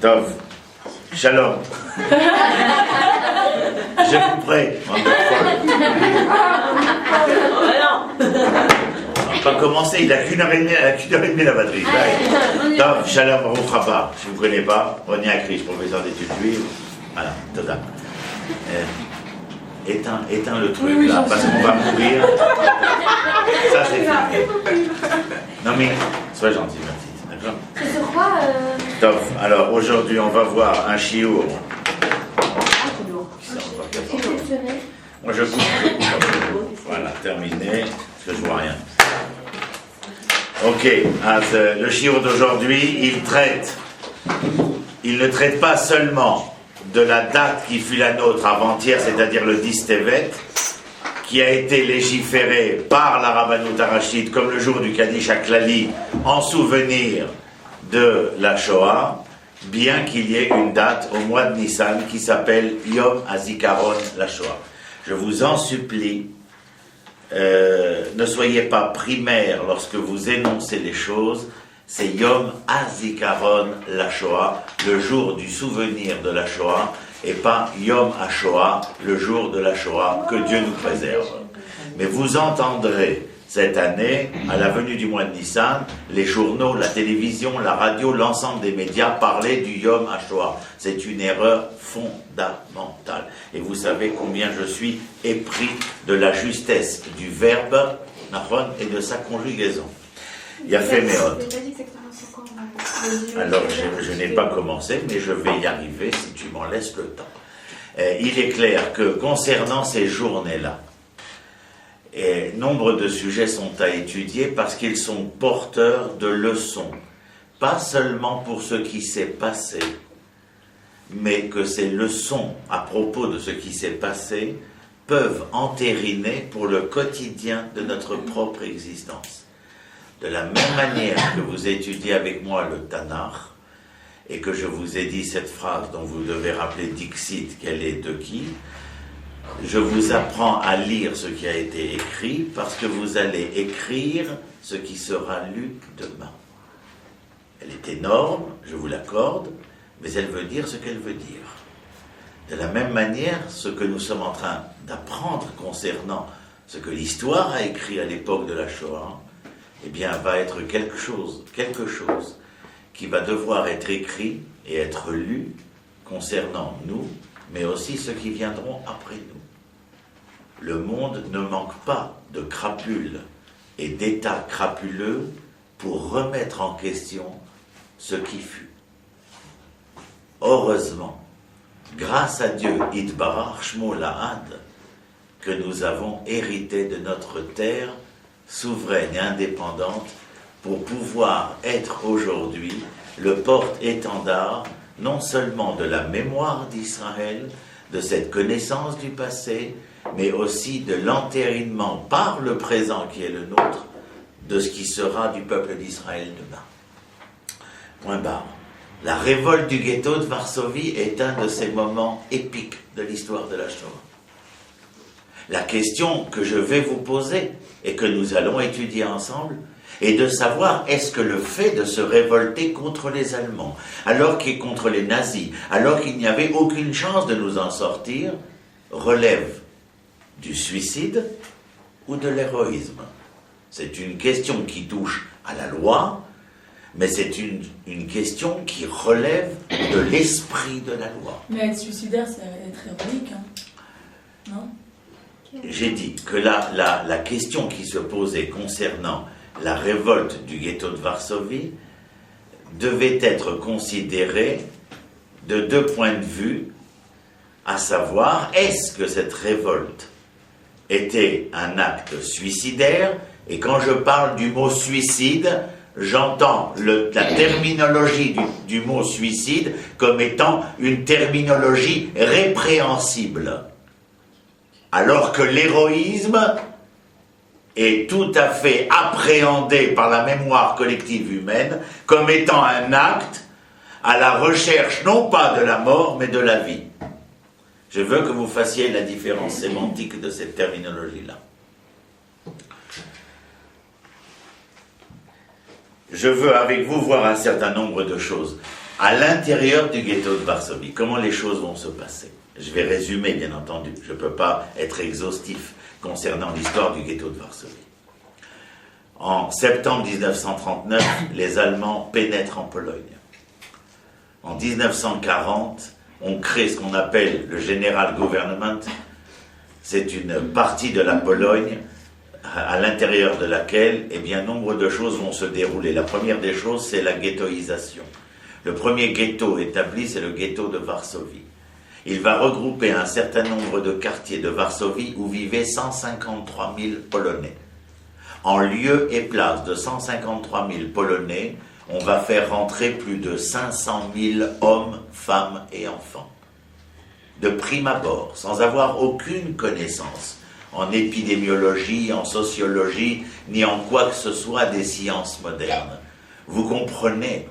Tov, shalom. Je vous prie, on va pas commencer, il a qu'une heure et demie la batterie. Tov, shalom, baruch haba. Si vous ne connaissez pas, René Akrish, professeur d'études juives. Voilà, toda. Éteins le truc là, parce qu'on va mourir. Ça c'est fini. Non mais, sois gentil, ma petite, d'accord? C'est sur quoi Top. Alors aujourd'hui on va voir un chiour. Moi je coupe. Voilà, terminé, parce que je vois rien. Ok, le chiour d'aujourd'hui, il ne traite pas seulement de la date qui fut la nôtre avant-hier, c'est-à-dire le 10 Tevet, qui a été légiféré par la Rabbanout Harashit comme le jour du Kaddish Klali en souvenir de la Shoah, bien qu'il y ait une date au mois de Nissan qui s'appelle Yom HaZikaron la Shoah. Je vous en supplie, ne soyez pas primaire lorsque vous énoncez les choses. C'est Yom HaZikaron la Shoah, le jour du souvenir de la Shoah, et pas Yom HaShoah, le jour de la Shoah, que Dieu nous préserve. Mais vous entendrez cette année, à la venue du mois de Nissan, les journaux, la télévision, la radio, l'ensemble des médias parler du Yom HaShoah. C'est une erreur fondamentale. Et vous savez combien je suis épris de la justesse du verbe et de sa conjugaison. Il a fait Méod. Alors, je n'ai pas commencé, mais je vais y arriver si tu m'en laisses le temps. Il est clair que concernant ces journées-là, nombre de sujets sont à étudier parce qu'ils sont porteurs de leçons. Pas seulement pour ce qui s'est passé, mais que ces leçons à propos de ce qui s'est passé peuvent entériner pour le quotidien de notre propre existence. De la même manière que vous étudiez avec moi le Tanakh, et que je vous ai dit cette phrase dont vous devez rappeler Dixit, qu'elle est de qui, je vous apprends à lire ce qui a été écrit, parce que vous allez écrire ce qui sera lu demain. Elle est énorme, je vous l'accorde, mais elle veut dire ce qu'elle veut dire. De la même manière, ce que nous sommes en train d'apprendre concernant ce que l'histoire a écrit à l'époque de la Shoah, eh bien, va être quelque chose qui va devoir être écrit et être lu concernant nous, mais aussi ceux qui viendront après nous. Le monde ne manque pas de crapules et d'états crapuleux pour remettre en question ce qui fut. Heureusement, grâce à Dieu, Yitbarach Shmo La'ad, que nous avons hérité de notre terre souveraine et indépendante pour pouvoir être aujourd'hui le porte-étendard non seulement de la mémoire d'Israël, de cette connaissance du passé, mais aussi de l'entérinement par le présent qui est le nôtre de ce qui sera du peuple d'Israël demain. Point barre. La révolte du ghetto de Varsovie est un de ces moments épiques de l'histoire de la Shoah. La question que je vais vous poser et que nous allons étudier ensemble est de savoir est-ce que le fait de se révolter contre les Allemands, alors qu'il contre les nazis, alors qu'il n'y avait aucune chance de nous en sortir, relève du suicide ou de l'héroïsme. C'est une question qui touche à la loi, mais c'est une question qui relève de l'esprit de la loi. Mais être suicidaire, c'est être héroïque, hein. Non ? J'ai dit que la question qui se posait concernant la révolte du ghetto de Varsovie devait être considérée de deux points de vue, à savoir, est-ce que cette révolte était un acte suicidaire? Et quand je parle du mot suicide, j'entends la terminologie du mot suicide comme étant une terminologie répréhensible. Alors que l'héroïsme est tout à fait appréhendé par la mémoire collective humaine comme étant un acte à la recherche non pas de la mort mais de la vie. Je veux que vous fassiez la différence sémantique de cette terminologie-là. Je veux avec vous voir un certain nombre de choses. À l'intérieur du ghetto de Varsovie, comment les choses vont se passer? Je vais résumer, bien entendu. Je ne peux pas être exhaustif concernant l'histoire du ghetto de Varsovie. En septembre 1939, les Allemands pénètrent en Pologne. En 1940, on crée ce qu'on appelle le General Government. C'est une partie de la Pologne à l'intérieur de laquelle, eh bien, nombre de choses vont se dérouler. La première des choses, c'est la ghettoisation. Le premier ghetto établi, c'est le ghetto de Varsovie. Il va regrouper un certain nombre de quartiers de Varsovie où vivaient 153 000 Polonais. En lieu et place de 153 000 Polonais, on va faire rentrer plus de 500 000 hommes, femmes et enfants. De prime abord, sans avoir aucune connaissance en épidémiologie, en sociologie, ni en quoi que ce soit des sciences modernes. Vous comprenez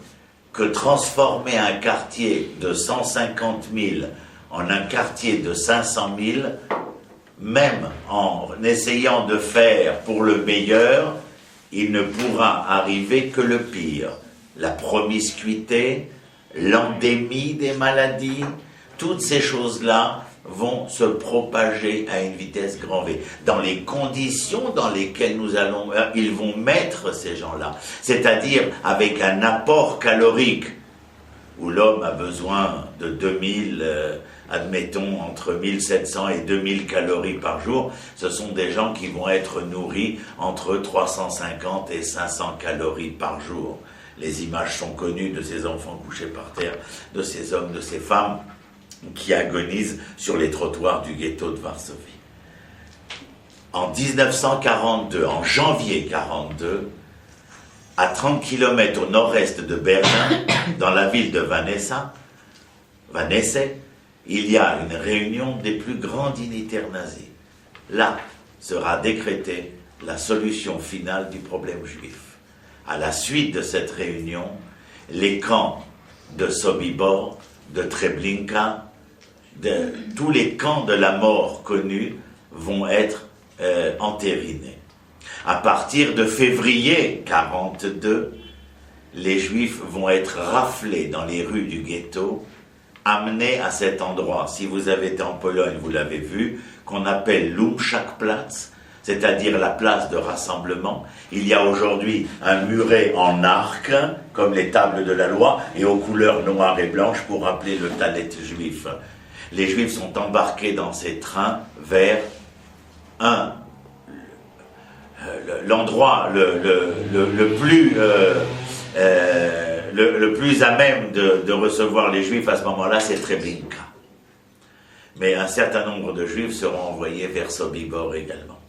que transformer un quartier de 150 000 en un quartier de 500 000, même en essayant de faire pour le meilleur, il ne pourra arriver que le pire. La promiscuité, l'endémie des maladies, toutes ces choses-là vont se propager à une vitesse grand V. Dans les conditions dans lesquelles ils vont mettre ces gens-là, c'est-à-dire avec un apport calorique, où l'homme a besoin de 2000, admettons, entre 1700 et 2000 calories par jour, ce sont des gens qui vont être nourris entre 350 et 500 calories par jour. Les images sont connues de ces enfants couchés par terre, de ces hommes, de ces femmes qui agonisent sur les trottoirs du ghetto de Varsovie. En 1942, en janvier 1942, à 30 km au nord-est de Berlin, dans la ville de Vanesse, il y a une réunion des plus grands dignitaires nazis. Là sera décrétée la solution finale du problème juif. À la suite de cette réunion, les camps de Sobibor, de Treblinka, tous les camps de la mort connus vont être entérinés. À partir de février 1942, les Juifs vont être raflés dans les rues du ghetto, amenés à cet endroit. Si vous avez été en Pologne, vous l'avez vu, qu'on appelle l'Umschakplatz, c'est-à-dire la place de rassemblement. Il y a aujourd'hui un muret en arc, comme les tables de la loi, et aux couleurs noires et blanches pour rappeler le talet juif. Les Juifs sont embarqués dans ces trains vers l'endroit le plus à même de recevoir les Juifs à ce moment-là, c'est Treblinka. Mais un certain nombre de Juifs seront envoyés vers Sobibor également.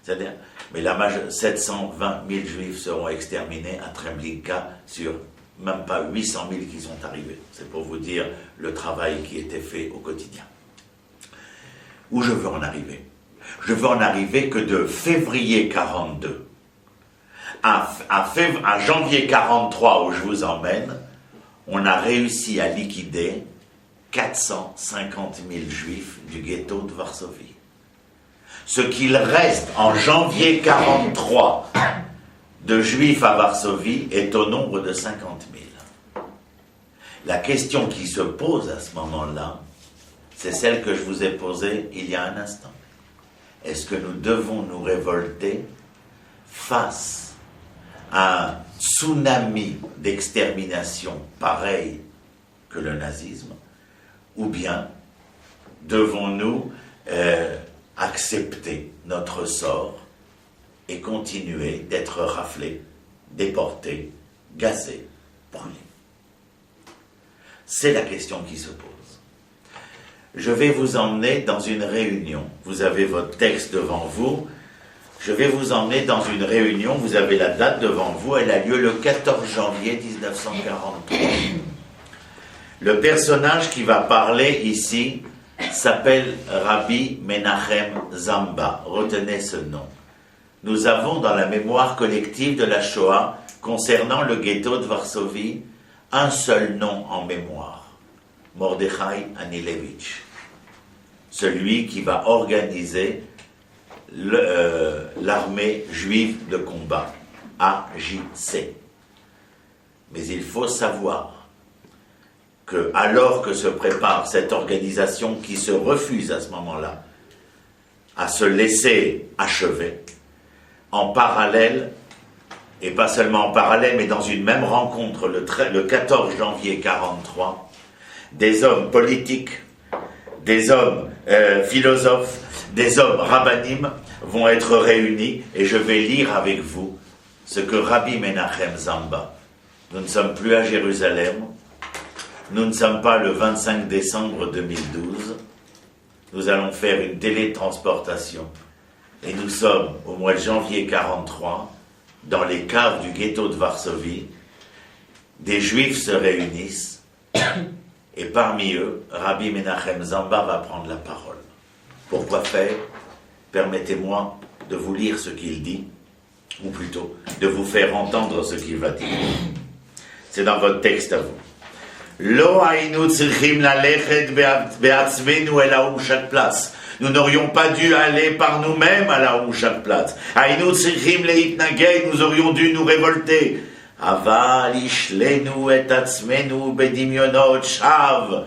C'est-à-dire, mais 720 000 Juifs seront exterminés à Treblinka sur même pas 800 000 qui sont arrivés. C'est pour vous dire le travail qui était fait au quotidien. Où je veux en arriver? Je veux en arriver que de février 1942 à janvier 1943, où je vous emmène, on a réussi à liquider 450 000 Juifs du ghetto de Varsovie. Ce qu'il reste en janvier 1943 de Juifs à Varsovie est au nombre de 50 000. La question qui se pose à ce moment-là, c'est celle que je vous ai posée il y a un instant. Est-ce que nous devons nous révolter face à un tsunami d'extermination pareil que le nazisme, ou bien devons-nous accepter notre sort et continuer d'être raflés, déportés, gazés, brûlés? C'est la question qui se pose. Je vais vous emmener dans une réunion. Vous avez votre texte devant vous. Je vais vous emmener dans une réunion. Vous avez la date devant vous. Elle a lieu le 14 janvier 1943. Le personnage qui va parler ici s'appelle Rabbi Menachem Zamba. Retenez ce nom. Nous avons dans la mémoire collective de la Shoah, concernant le ghetto de Varsovie, un seul nom en mémoire. Mordechai Anilevitch. Celui qui va organiser l'armée juive de combat, AJC. Mais il faut savoir que, alors que se prépare cette organisation qui se refuse à ce moment-là à se laisser achever, en parallèle, et pas seulement en parallèle, mais dans une même rencontre le 14 janvier 1943, des hommes politiques, des hommes philosophes, des hommes rabbanim vont être réunis, et je vais lire avec vous ce que Rabbi Menachem Zamba, nous ne sommes plus à Jérusalem, nous ne sommes pas le 25 décembre 2012, nous allons faire une télétransportation, et nous sommes au mois de janvier 1943, dans les caves du ghetto de Varsovie, des Juifs se réunissent, et parmi eux, Rabbi Menachem Zamba va prendre la parole. Pourquoi faire? Permettez-moi de vous lire ce qu'il dit, ou plutôt, de vous faire entendre ce qu'il va dire. C'est dans votre texte à vous. Lo haynu tzrichim lalechet be'atzmenu el ha'umshat platz. Nous n'aurions pas dû aller par nous-mêmes à la Ha'umshat platz. Haynu tzrichim leitnaged, nous aurions dû nous révolter. Aval ishlenu et atzmenu bedimyonot shav.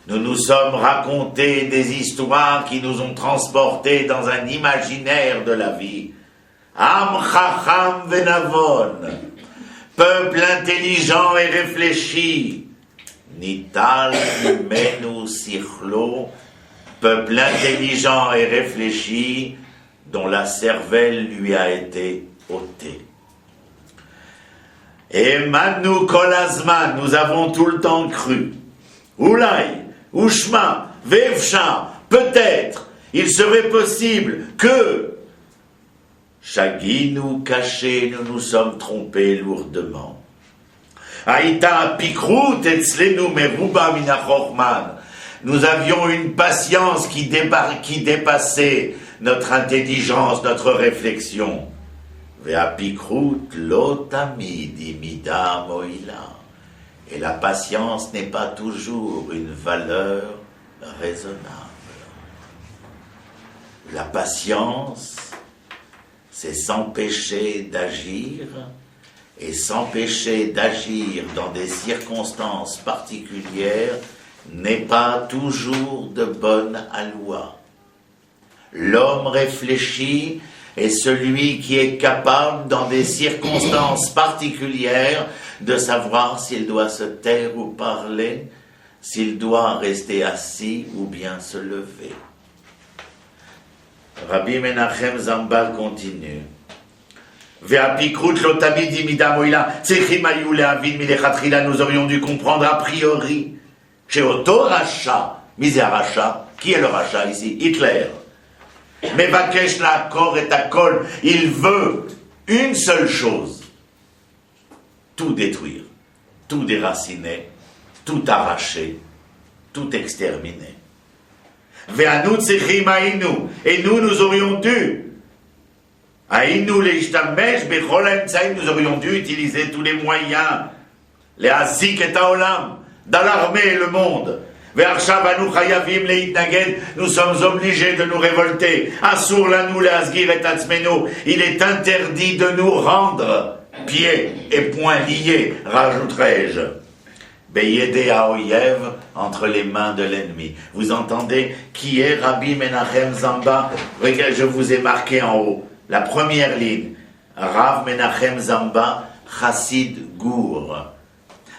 Nous nous sommes racontés des histoires qui nous ont transportés dans un imaginaire de la vie. Am chacham venavon. Peuple intelligent et réfléchi. Nital imenu sichlo. Peuple intelligent et réfléchi dont la cervelle lui a été ôtée. Et Manu Kolazman, nous avons tout le temps cru. Oulai, Ushma, Vevcha, peut-être, il serait possible que Shaginu caché, nous nous sommes trompés lourdement. Aïta Pikrut etzlenu meruba minachorman. Nous avions une patience qui dépassait notre intelligence, notre réflexion. Ve'apikrut lo tamid imida moila. Et la patience n'est pas toujours une valeur raisonnable. La patience, c'est s'empêcher d'agir, et s'empêcher d'agir dans des circonstances particulières n'est pas toujours de bonne aloi. L'homme réfléchi est celui qui est capable, dans des circonstances particulières, de savoir s'il doit se taire ou parler, s'il doit rester assis ou bien se lever. Rabbi Menachem Zambal continue. Nous aurions dû comprendre a priori chez Otto Racha, misé Racha, qui est le Racha ici? Hitler. Mais Vakesh la Kor et Akol, il veut une seule chose, tout détruire, tout déraciner, tout arracher, tout exterminer. Ve'anu tzrichim hainu, et nous aurions dû, hainu leishtamesh bechol haemtzaim, nous aurions dû utiliser tous les moyens, les hazik et haolam, dans l'armée et le monde. Ve'arshav anu chayavim leitnaged, nous sommes obligés de nous révolter. Asur lanu leasgir et atzmenu, il est interdit de nous rendre pieds et poings liés, rajouterai-je. Beyede haoyev, entre les mains de l'ennemi. Vous entendez qui est Rabbi Menachem Zamba? Regardez, je vous ai marqué en haut. La première ligne. Rav Menachem Zamba, Chassid Gour.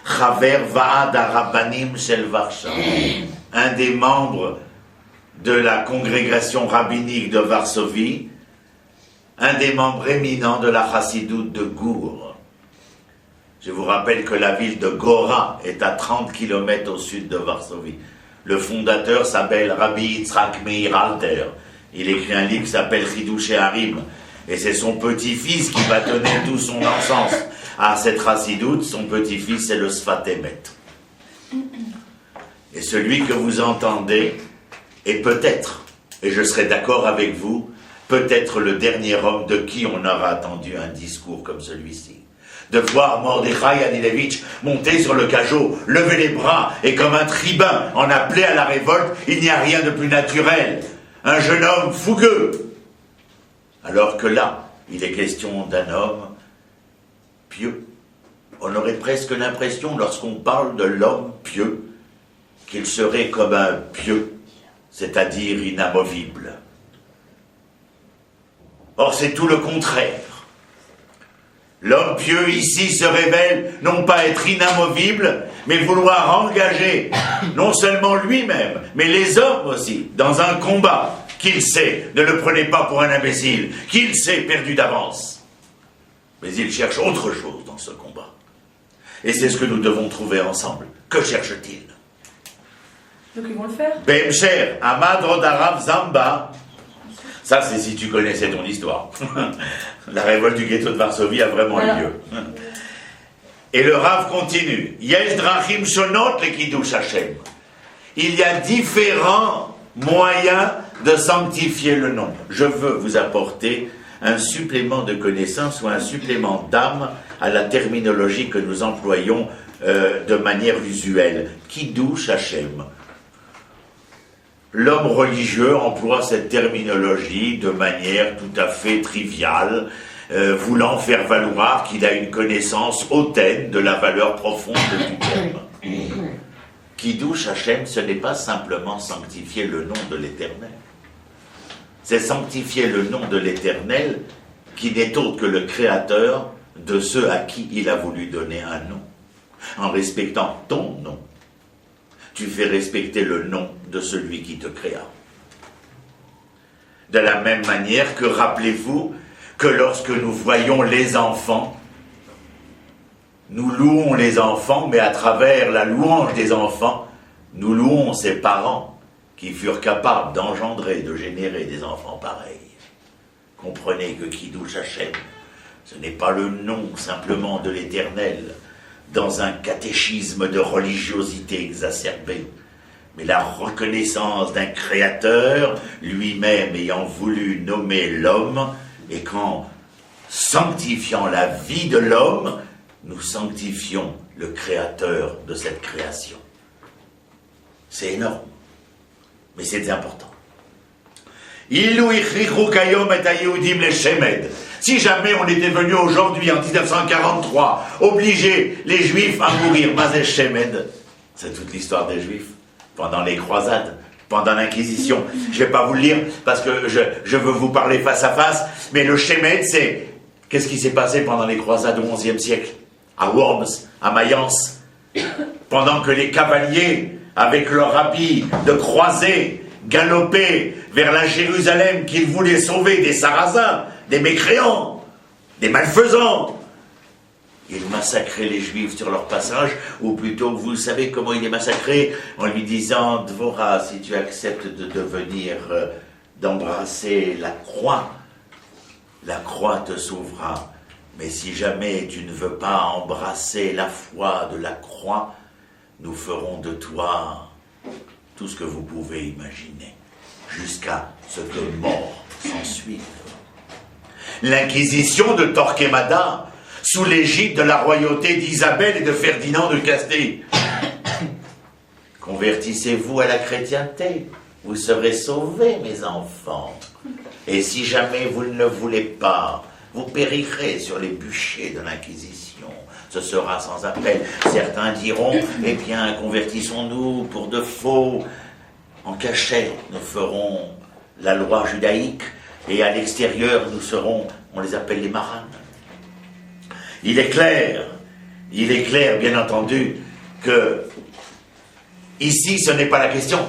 Chaver Vaad Rabbanim Shel Varsha. Un des membres de la congrégation rabbinique de Varsovie. Un des membres éminents de la Chassidoute de Gour. Je vous rappelle que la ville de Gora est à 30 km au sud de Varsovie. Le fondateur s'appelle Rabbi Yitzhak Meir Alter. Il écrit un livre qui s'appelle Chidushei Harim. Et c'est son petit-fils qui va donner tout son encens à cette chassidoute. Son petit-fils, c'est le Sfat Emet. Et celui que vous entendez est peut-être, et je serai d'accord avec vous, peut-être le dernier homme de qui on aura attendu un discours comme celui-ci. De voir Mordechai Anilevitch monter sur le cajot, lever les bras et comme un tribun en appeler à la révolte, il n'y a rien de plus naturel. Un jeune homme fougueux. Alors que là, il est question d'un homme pieux, On aurait presque l'impression, lorsqu'on parle de l'homme pieux, qu'il serait comme un pieu, c'est-à-dire inamovible. Or, c'est tout le contraire. L'homme pieux ici se révèle non pas être inamovible, mais vouloir engager non seulement lui-même, mais les hommes aussi, dans un combat qu'il sait, ne le prenez pas pour un imbécile, qu'il sait perdu d'avance. Mais il cherche autre chose dans ce combat. Et c'est ce que nous devons trouver ensemble. Que cherche-t-il? Donc ils vont le faire. Bemcher, Amadro d'Arav Zamba. Ça, c'est si tu connaissais ton histoire. La révolte du ghetto de Varsovie a vraiment eu lieu. Et le Rav continue. Yesh drachim shonot le kiddush Hashem. Il y a différents moyens de sanctifier le nom. Je veux vous apporter un supplément de connaissance ou un supplément d'âme à la terminologie que nous employons de manière usuelle. Kiddush Hashem. L'homme religieux emploie cette terminologie de manière tout à fait triviale, voulant faire valoir qu'il a une connaissance hautaine de la valeur profonde du terme. Kiddush Hashem, ce n'est pas simplement sanctifier le nom de l'Éternel. C'est sanctifier le nom de l'Éternel qui n'est autre que le créateur de ceux à qui il a voulu donner un nom. En respectant ton nom, tu fais respecter le nom de celui qui te créa. De la même manière que, rappelez-vous, que lorsque nous voyons les enfants, nous louons les enfants, mais à travers la louange des enfants, nous louons ces parents qui furent capables d'engendrer, de générer des enfants pareils. Comprenez que Kiddush Hashem, ce n'est pas le nom simplement de l'Éternel, dans un catéchisme de religiosité exacerbée, mais la reconnaissance d'un créateur, lui-même ayant voulu nommer l'homme, et qu'en sanctifiant la vie de l'homme, nous sanctifions le créateur de cette création. C'est énorme, mais c'est important. Si jamais on était venu aujourd'hui, en 1943, obliger les Juifs à mourir, Mazé Shemed, c'est toute l'histoire des Juifs, pendant les croisades, pendant l'Inquisition. Je ne vais pas vous le lire, parce que je veux vous parler face à face, mais le Shemed, c'est... Qu'est-ce qui s'est passé pendant les croisades au XIe siècle? À Worms, à Mayence, pendant que les cavaliers, avec leurs habits de croisés, galopaient vers la Jérusalem qu'ils voulaient sauver des Sarrasins, des mécréants, des malfaisants. Il massacrait les Juifs sur leur passage, ou plutôt, vous savez comment il est massacré, en lui disant, Dvorah, si tu acceptes de devenir, d'embrasser la croix te sauvera. Mais si jamais tu ne veux pas embrasser la foi de la croix, nous ferons de toi tout ce que vous pouvez imaginer, jusqu'à ce que mort s'ensuive. L'Inquisition de Torquemada, sous l'égide de la royauté d'Isabelle et de Ferdinand de Castille. Convertissez-vous à la chrétienté, vous serez sauvés, mes enfants. Et si jamais vous ne le voulez pas, vous périrez sur les bûchers de l'Inquisition. Ce sera sans appel. Certains diront, eh bien, convertissons-nous pour de faux. En cachette, nous ferons la loi judaïque, et à l'extérieur, nous serons, on les appelle les marranes. Il est clair, bien entendu, que ici, ce n'est pas la question.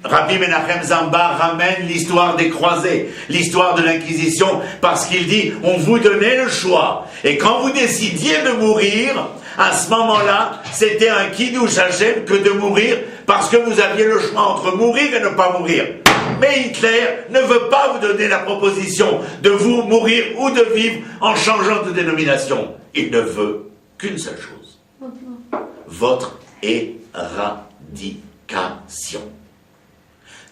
Rabbi Menachem Zamba ramène l'histoire des croisés, l'histoire de l'Inquisition, parce qu'il dit, on vous donnait le choix. Et quand vous décidiez de mourir, à ce moment-là, c'était un Kiddush Hashem que de mourir, parce que vous aviez le choix entre mourir et ne pas mourir. Mais Hitler ne veut pas vous donner la proposition de vous mourir ou de vivre en changeant de dénomination. Il ne veut qu'une seule chose. Votre éradication.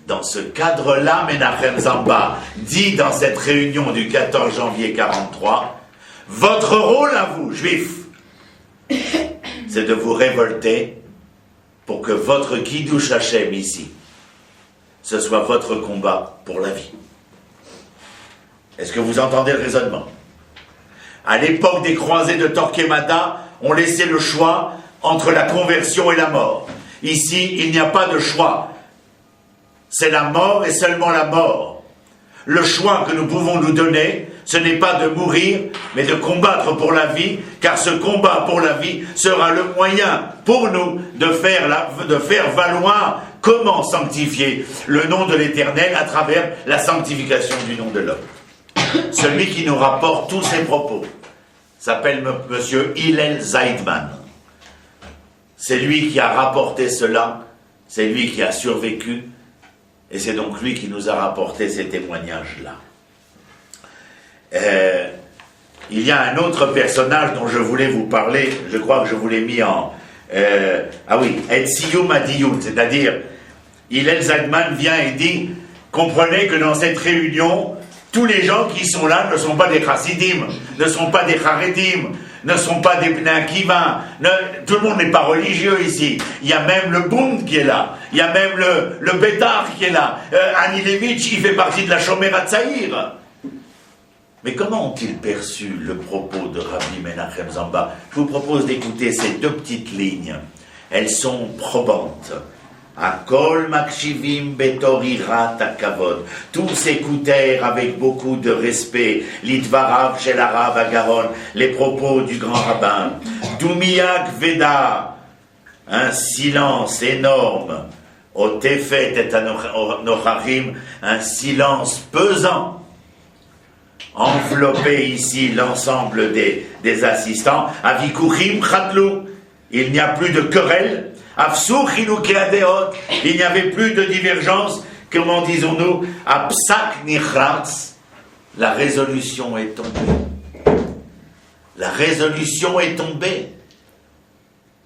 Dans ce cadre-là, Menachem Zamba dit dans cette réunion du 14 janvier 1943, votre rôle à vous, juifs, c'est de vous révolter pour que votre Kiddush Hashem ici, ce soit votre combat pour la vie. Est-ce que vous entendez le raisonnement? À l'époque des croisés de Torquemada, ont laissé le choix entre la conversion et la mort. Ici, il n'y a pas de choix. C'est la mort et seulement la mort. Le choix que nous pouvons nous donner, ce n'est pas de mourir, mais de combattre pour la vie, car ce combat pour la vie sera le moyen pour nous de faire valoir comment sanctifier le nom de l'Éternel à travers la sanctification du nom de l'homme. Celui qui nous rapporte tous ces propos s'appelle Monsieur Hillel Zeidman. C'est lui qui a rapporté cela, c'est lui qui a survécu, et c'est donc lui qui nous a rapporté ces témoignages-là. Il y a un autre personnage dont je voulais vous parler, je crois que je vous l'ai mis en... Etziyum Adiyut, c'est-à-dire, Hillel Zeidman vient et dit, comprenez que dans cette réunion, tous les gens qui sont là ne sont pas des chassidim, ne sont pas des charedim, ne sont pas des Bnei Akiva, tout le monde n'est pas religieux ici. Il y a même le Bund qui est là, il y a même le Bétar qui est là, Anilevitch, il fait partie de la Shomer HaTzaïr. Mais comment ont-ils perçu le propos de Rabbi Menachem Zamba? Je vous propose d'écouter ces deux petites lignes. Elles sont probantes. Akol makshivim betor irat hakavod. Tous écoutèrent avec beaucoup de respect l'idvarav shel Harav Agaron, les propos du grand rabbin. Dumiyak veda, un silence énorme. Otefet et anochachim, un silence pesant. Envelopper ici l'ensemble des assistants. Avikurim khatlou, il n'y a plus de querelle. Afsou chilouké adeot, il n'y avait plus de divergence. Comment disons-nous? Apsak nichratz, la résolution est tombée. La résolution est tombée.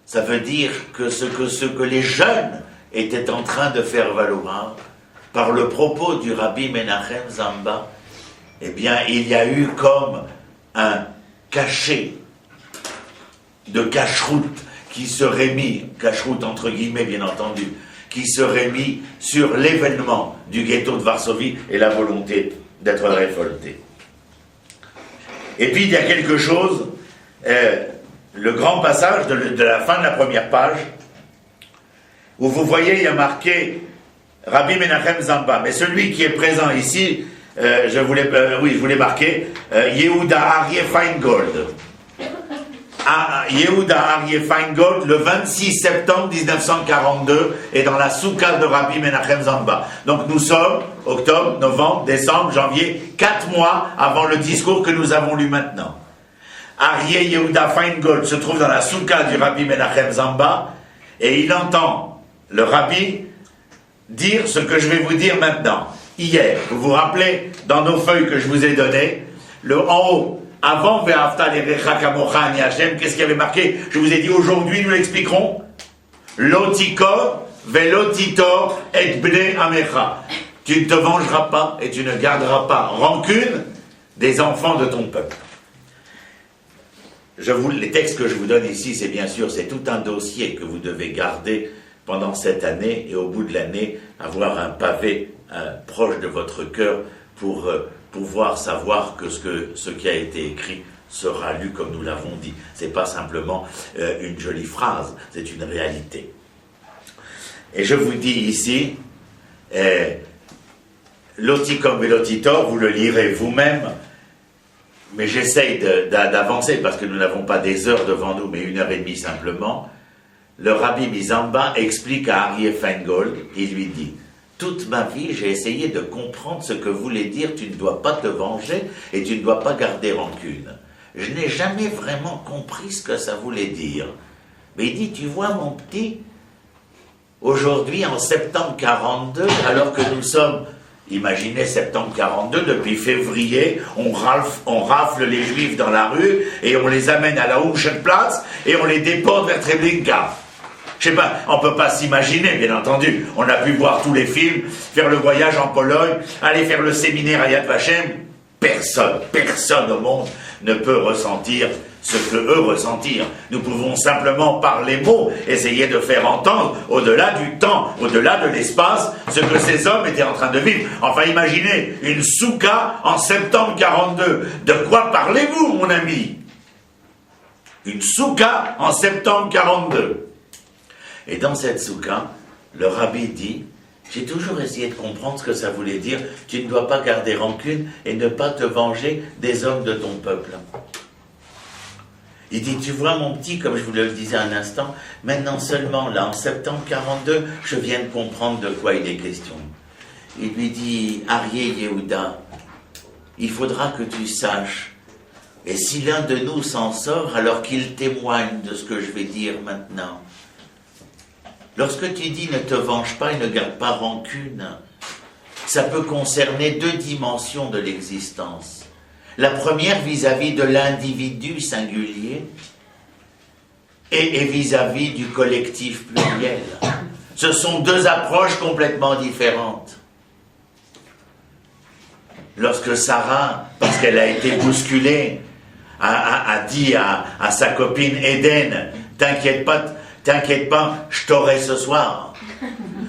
Ça veut dire que ce que les jeunes étaient en train de faire valoir par le propos du Rabbi Menachem Zamba, eh bien, il y a eu comme un cachet de cacheroute qui serait mis, cacheroute entre guillemets bien entendu, qui serait mis sur l'événement du ghetto de Varsovie et la volonté d'être révolté. Et puis il y a quelque chose, le grand passage de la fin de la première page, où vous voyez, il y a marqué Rabbi Menachem Zamba, mais celui qui est présent ici, je voulais marquer Yehuda Aryeh Feingold. Yehuda Aryeh Feingold, le 26 septembre 1942, est dans la soukha de Rabbi Menachem Zamba. Donc nous sommes octobre, novembre, décembre, janvier, 4 mois avant le discours que nous avons lu maintenant. Aryeh Yehuda Feingold se trouve dans la soukha du Rabbi Menachem Zamba et il entend le Rabbi dire ce que je vais vous dire maintenant. Hier, vous vous rappelez, dans nos feuilles que je vous ai données, en haut, avant Ve'afta l'erecha kamocha ani Hashem, qu'est-ce qu'il y avait marqué? Je vous ai dit aujourd'hui, nous l'expliquerons. Lotikor ve'lotitor et bnei amecha. Tu ne te vengeras pas et tu ne garderas pas rancune des enfants de ton peuple. Les textes que je vous donne ici, c'est bien sûr, c'est tout un dossier que vous devez garder pendant cette année et au bout de l'année, avoir un pavé proche de votre cœur pour pouvoir savoir que ce qui a été écrit sera lu comme nous l'avons dit. Ce n'est pas simplement une jolie phrase, c'est une réalité. Et je vous dis ici, Lotikom et Lotitor, vous le lirez vous-même, mais j'essaye d'avancer parce que nous n'avons pas des heures devant nous, mais 1h30 simplement. Le Rabbi Mizamba explique à Aryeh Feingold, il lui dit: toute ma vie, j'ai essayé de comprendre ce que voulait dire tu ne dois pas te venger et tu ne dois pas garder rancune. Je n'ai jamais vraiment compris ce que ça voulait dire. Mais il dit, tu vois mon petit, aujourd'hui en septembre 42, alors que nous sommes, imaginez septembre 42, depuis février, on rafle les juifs dans la rue et on les amène à la Umschenplatz et on les déporte vers Treblinka. Je sais pas, on ne peut pas s'imaginer, bien entendu. On a pu voir tous les films, faire le voyage en Pologne, aller faire le séminaire à Yad Vashem. Personne au monde ne peut ressentir ce que eux ressentirent. Nous pouvons simplement, par les mots, essayer de faire entendre, au-delà du temps, au-delà de l'espace, ce que ces hommes étaient en train de vivre. Enfin, imaginez, une soukha en septembre 42. De quoi parlez-vous, mon ami? Une souka en septembre 42. Et dans cette souka, le rabbi dit, j'ai toujours essayé de comprendre ce que ça voulait dire, tu ne dois pas garder rancune et ne pas te venger des hommes de ton peuple. Il dit, tu vois mon petit, comme je vous le disais un instant, maintenant seulement, là, en septembre 42, je viens de comprendre de quoi il est question. Il lui dit, Aryeh Yehuda, il faudra que tu saches, et si l'un de nous s'en sort, alors qu'il témoigne de ce que je vais dire maintenant. Lorsque tu dis ne te venge pas et ne garde pas rancune, ça peut concerner deux dimensions de l'existence. La première vis-à-vis de l'individu singulier et vis-à-vis du collectif pluriel. Ce sont deux approches complètement différentes. Lorsque Sarah, parce qu'elle a été bousculée, a dit à sa copine Éden, t'inquiète pas, je t'aurai ce soir.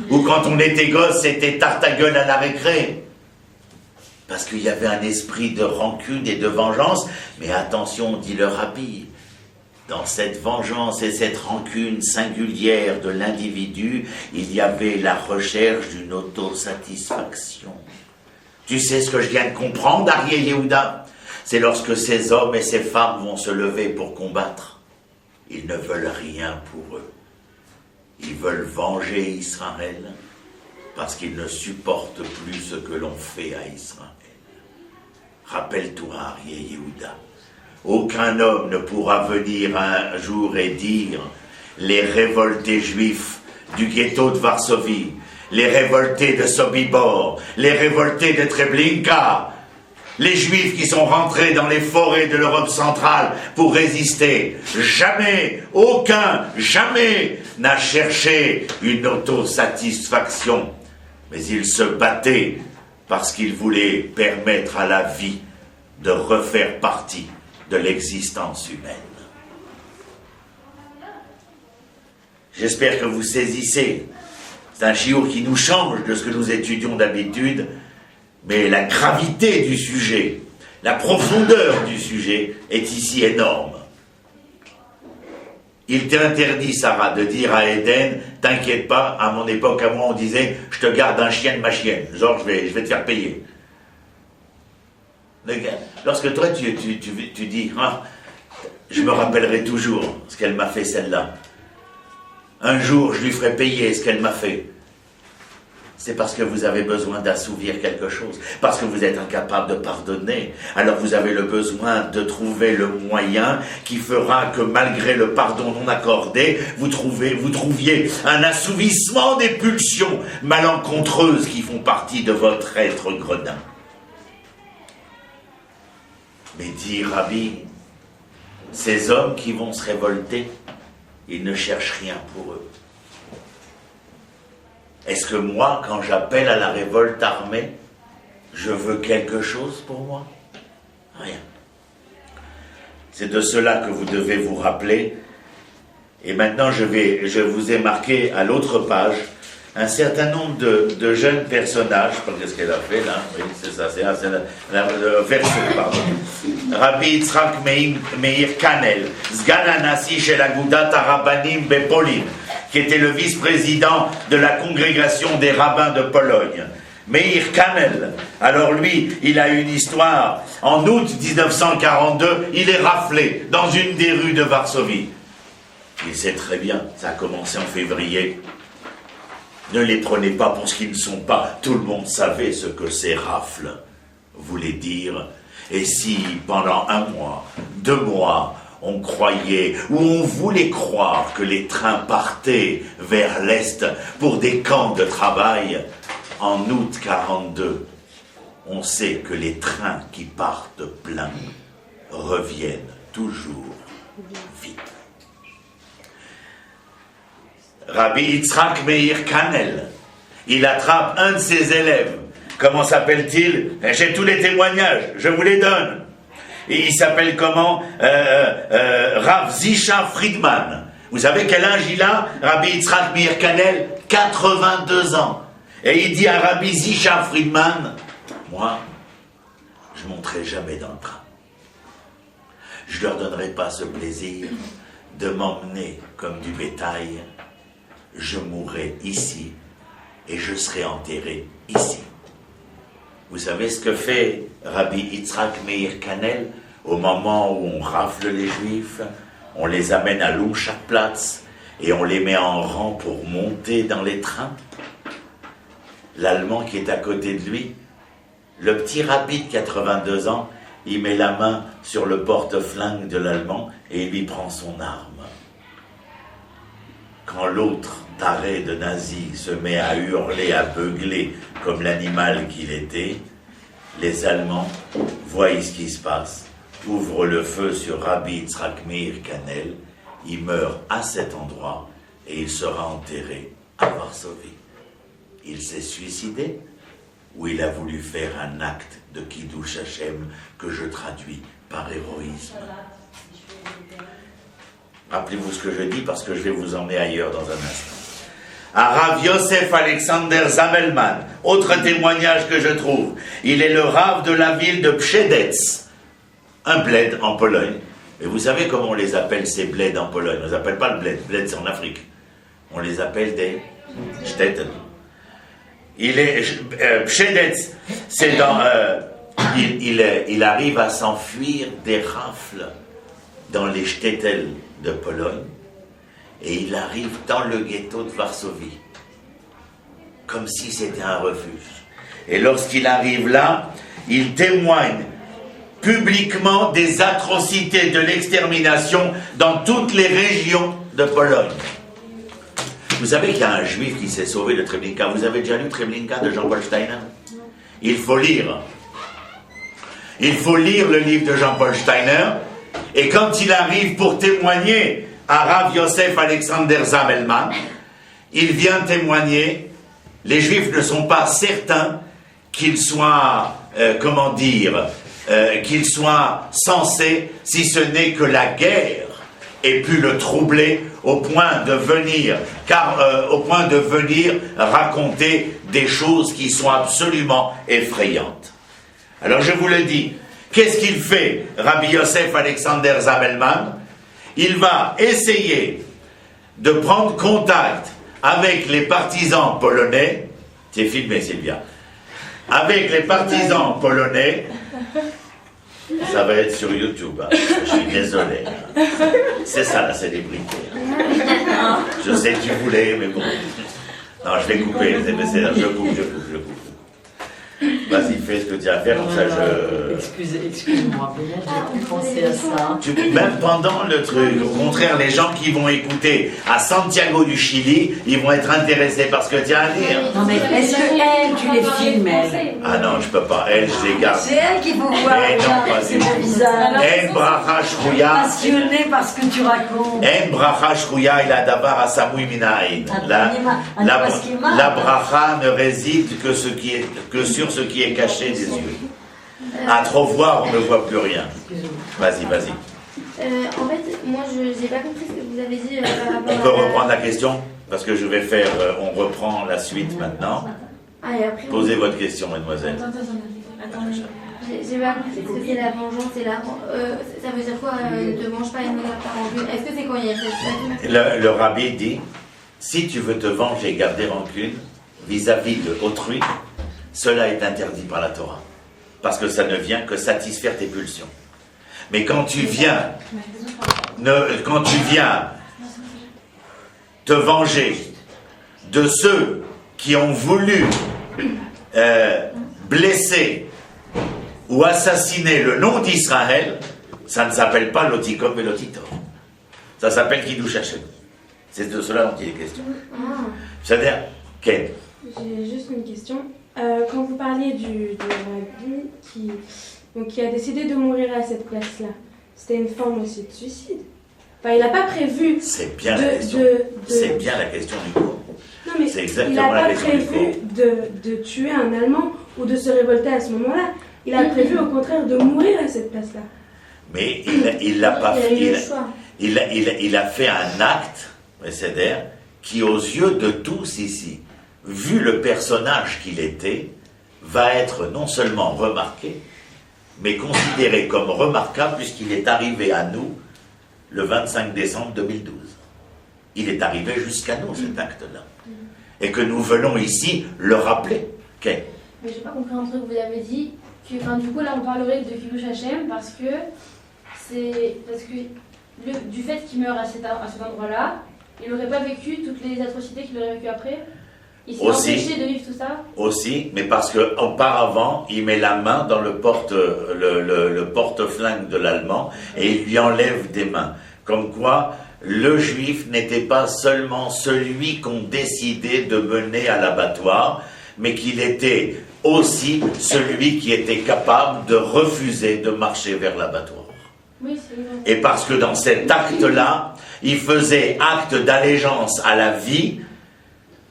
Ou quand on était gosse, c'était tarte à gueule à la récré. Parce qu'il y avait un esprit de rancune et de vengeance. Mais attention, dit le rabbi, dans cette vengeance et cette rancune singulière de l'individu, il y avait la recherche d'une autosatisfaction. Tu sais ce que je viens de comprendre, Aryeh Yehuda? C'est lorsque ces hommes et ces femmes vont se lever pour combattre. Ils ne veulent rien pour eux. Ils veulent venger Israël parce qu'ils ne supportent plus ce que l'on fait à Israël. Rappelle-toi, Aryeh Yehuda, aucun homme ne pourra venir un jour et dire les révoltés juifs du ghetto de Varsovie, les révoltés de Sobibor, les révoltés de Treblinka, les juifs qui sont rentrés dans les forêts de l'Europe centrale pour résister. Jamais, jamais n'a cherché une autosatisfaction. Mais ils se battaient parce qu'ils voulaient permettre à la vie de refaire partie de l'existence humaine. J'espère que vous saisissez. C'est un chiour qui nous change de ce que nous étudions d'habitude, mais la gravité du sujet, la profondeur du sujet est ici énorme. Il t'interdit, Sarah, de dire à Éden, t'inquiète pas, à mon époque, à moi, on disait, je te garde un chien de ma chienne, genre je vais te faire payer. Lorsque toi, tu dis, ah, je me rappellerai toujours ce qu'elle m'a fait celle-là. Un jour, je lui ferai payer ce qu'elle m'a fait. C'est parce que vous avez besoin d'assouvir quelque chose, parce que vous êtes incapable de pardonner. Alors vous avez le besoin de trouver le moyen qui fera que malgré le pardon non accordé, vous trouviez un assouvissement des pulsions malencontreuses qui font partie de votre être gredin. Mais dit Rabbi, ces hommes qui vont se révolter, ils ne cherchent rien pour eux. Est-ce que moi, quand j'appelle à la révolte armée, je veux quelque chose pour moi? Rien. C'est de cela que vous devez vous rappeler. Et maintenant, je vous ai marqué à l'autre page un certain nombre de jeunes personnages. Je sais pas qu'est-ce qu'elle a fait là. Oui, c'est ça, c'est le verso, pardon. Rabbi Yitzhak Meir Kanel, Sgan Anassi shel Agudat HaRabbanim Bepolin, qui était le vice-président de la congrégation des rabbins de Pologne. Meir Kanel, alors lui, il a une histoire. En août 1942, il est raflé dans une des rues de Varsovie. Il sait très bien, ça a commencé en février. Ne les prenez pas pour ce qu'ils ne sont pas. Tout le monde savait ce que ces rafles voulaient dire. Et si, pendant 1 mois, 2 mois, on croyait, ou on voulait croire que les trains partaient vers l'Est pour des camps de travail, en août 42, on sait que les trains qui partent pleins reviennent toujours vite. Rabbi Yitzhak Meir Kanel, il attrape un de ses élèves. Comment s'appelle-t-il? J'ai tous les témoignages, je vous les donne. Et il s'appelle comment? Rav Zisha Friedman. Vous savez quel âge il a, Rabbi Yitzhak Meir Kanel? 82 ans. Et il dit à Rabbi Zisha Friedman, moi, je ne monterai jamais dans le train. je leur donnerai pas ce plaisir de m'emmener comme du bétail. Je mourrai ici et je serai enterré ici. Vous savez ce que fait Rabbi Yitzhak Meir Kanel au moment où on rafle les Juifs, on les amène à Lumschakplatz et on les met en rang pour monter dans les trains? L'Allemand qui est à côté de lui, le petit rabbi de 82 ans, il met la main sur le porte-flingue de l'Allemand et il lui prend son arme. Quand l'autre taré de nazi se met à hurler, à beugler comme l'animal qu'il était, les Allemands voient ce qui se passe, ouvrent le feu sur Rabbi Yitzhak Meir Kanel, il meurt à cet endroit et il sera enterré à Varsovie. Il s'est suicidé ou il a voulu faire un acte de Kiddush Hashem que je traduis par héroïsme? Rappelez-vous ce que je dis parce que je vais vous emmener ailleurs dans un instant. Rav Yosef Alexander Zamelman, autre témoignage que je trouve, il est le Rav de la ville de Pshedec, un bled en Pologne. Et vous savez comment on les appelle ces bleds en Pologne? On ne les appelle pas le bled, bled c'est en Afrique. On les appelle des Städten. Il est Pshedec, c'est dans il arrive à s'enfuir des rafles dans les shtetl de Pologne et il arrive dans le ghetto de Varsovie comme si c'était un refuge. Et lorsqu'il arrive là, il témoigne publiquement des atrocités de l'extermination dans toutes les régions de Pologne. Vous savez qu'il y a un juif qui s'est sauvé de Treblinka. Vous avez déjà lu Treblinka de Jean-Paul Steiner? Il faut lire. Il faut lire le livre de Jean-Paul Steiner. Et quand il arrive pour témoigner à Rav Yosef Alexander Zamelman, il vient témoigner. Les Juifs ne sont pas certains qu'ils soient, qu'ils soient censés, si ce n'est que la guerre ait pu le troubler au point de venir raconter des choses qui sont absolument effrayantes. Alors je vous le dis, qu'est-ce qu'il fait, Rabbi Yosef Alexander Zamelman? Il va essayer de prendre contact avec les partisans polonais, c'est filmé Sylvia, avec les partisans polonais, ça va être sur YouTube, hein. Je suis désolé, hein. C'est ça la célébrité, hein. Je sais que tu voulais, mais bon, non je vais couper, je coupe. Vas-y, fais ce que tu as à faire, comme ça je... Excuse-moi, mais j'ai pu penser à ça. Même pendant le truc, au contraire, les gens qui vont écouter à Santiago du Chili, ils vont être intéressés par ce que tu as à dire. Non mais est-ce que elle, tu les filmes, elle? Ah non, je peux pas, elle, je les garde. C'est elle qui vous voit, c'est mon visage. En bracha shrouya. Passionné par ce que tu racontes. En bracha shrouya, il a d'abord à Samoui Minaïn. La bracha ne réside que sur ce qui est caché des yeux. À trop voir, on ne voit plus rien. Vas-y. En fait, moi, je n'ai pas compris ce que vous avez dit par rapport On peut reprendre la question? Parce que je vais faire... on reprend la suite maintenant. Ah, et après, Posez votre question, mademoiselle. Attends. j'ai pas compris ce que c'est la vengeance et la... ça veut dire quoi ne te mange pas et ne garde pas rancune? Est-ce que c'est quand il y a cette... Le rabbi dit, si tu veux te venger et garder rancune vis-à-vis de autrui, cela est interdit par la Torah. Parce que ça ne vient que satisfaire tes pulsions. Mais quand tu viens te venger de ceux qui ont voulu blesser ou assassiner le nom d'Israël, ça ne s'appelle pas l'otikom et l'otitor. Ça s'appelle Kiddush Hashem. C'est de cela dont il est question. C'est-à-dire, Ken. J'ai juste une question. Quand vous parliez du rabbi qui a décidé de mourir à cette place-là, c'était une forme aussi de suicide. Enfin, il n'a pas prévu. C'est bien la question. C'est bien la question du cours. Non, mais c'est il exactement n'a la pas question du prévu de tuer un Allemand ou de se révolter à ce moment-là. Il a prévu au contraire de mourir à cette place-là. Mais il l'a pas fait. Il a fait un acte, c'est-à-dire, qui aux yeux de tous ici, vu le personnage qu'il était, va être non seulement remarqué, mais considéré comme remarquable puisqu'il est arrivé à nous le 25 décembre 2012. Il est arrivé jusqu'à nous, cet acte-là. Et que nous venons ici le rappeler. Okay. Mais j'ai pas compris un truc, vous avez dit que, enfin, du coup, là, on parlerait de Kiddush Hashem parce que du fait qu'il meurt à cet endroit-là, il n'aurait pas vécu toutes les atrocités qu'il aurait vécues après. Il s'est empêché de vivre tout ça. Aussi, mais parce qu'auparavant, il met la main dans le porte-flingue de l'Allemand et il lui enlève des mains. Comme quoi, le juif n'était pas seulement celui qu'on décidait de mener à l'abattoir, mais qu'il était aussi celui qui était capable de refuser de marcher vers l'abattoir. Oui, c'est vrai. Et parce que dans cet acte-là, il faisait acte d'allégeance à la vie,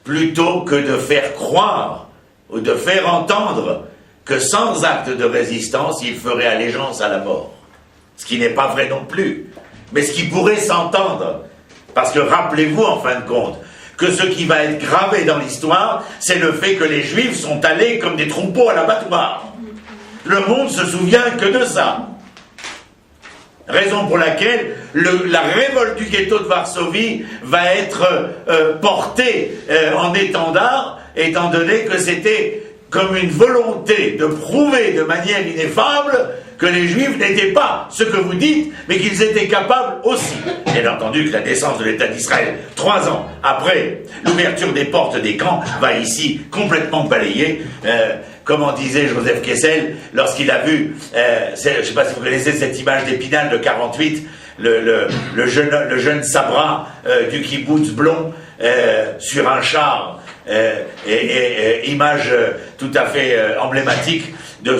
plutôt que de faire croire ou de faire entendre que sans acte de résistance, il ferait allégeance à la mort. Ce qui n'est pas vrai non plus, mais ce qui pourrait s'entendre. Parce que rappelez-vous, en fin de compte, que ce qui va être gravé dans l'histoire, c'est le fait que les Juifs sont allés comme des troupeaux à l'abattoir. Le monde se souvient que de ça. Raison pour laquelle la révolte du ghetto de Varsovie va être portée en étendard, étant donné que c'était comme une volonté de prouver de manière ineffable que les Juifs n'étaient pas ce que vous dites, mais qu'ils étaient capables aussi. Bien entendu que la naissance de l'État d'Israël, 3 ans après l'ouverture des portes des camps, va ici complètement balayer. Comme en disait Joseph Kessel, lorsqu'il a vu, je ne sais pas si vous connaissez cette image d'Épinal de 48, le jeune Sabra du kibbutz Blon sur un char, image tout à fait emblématique de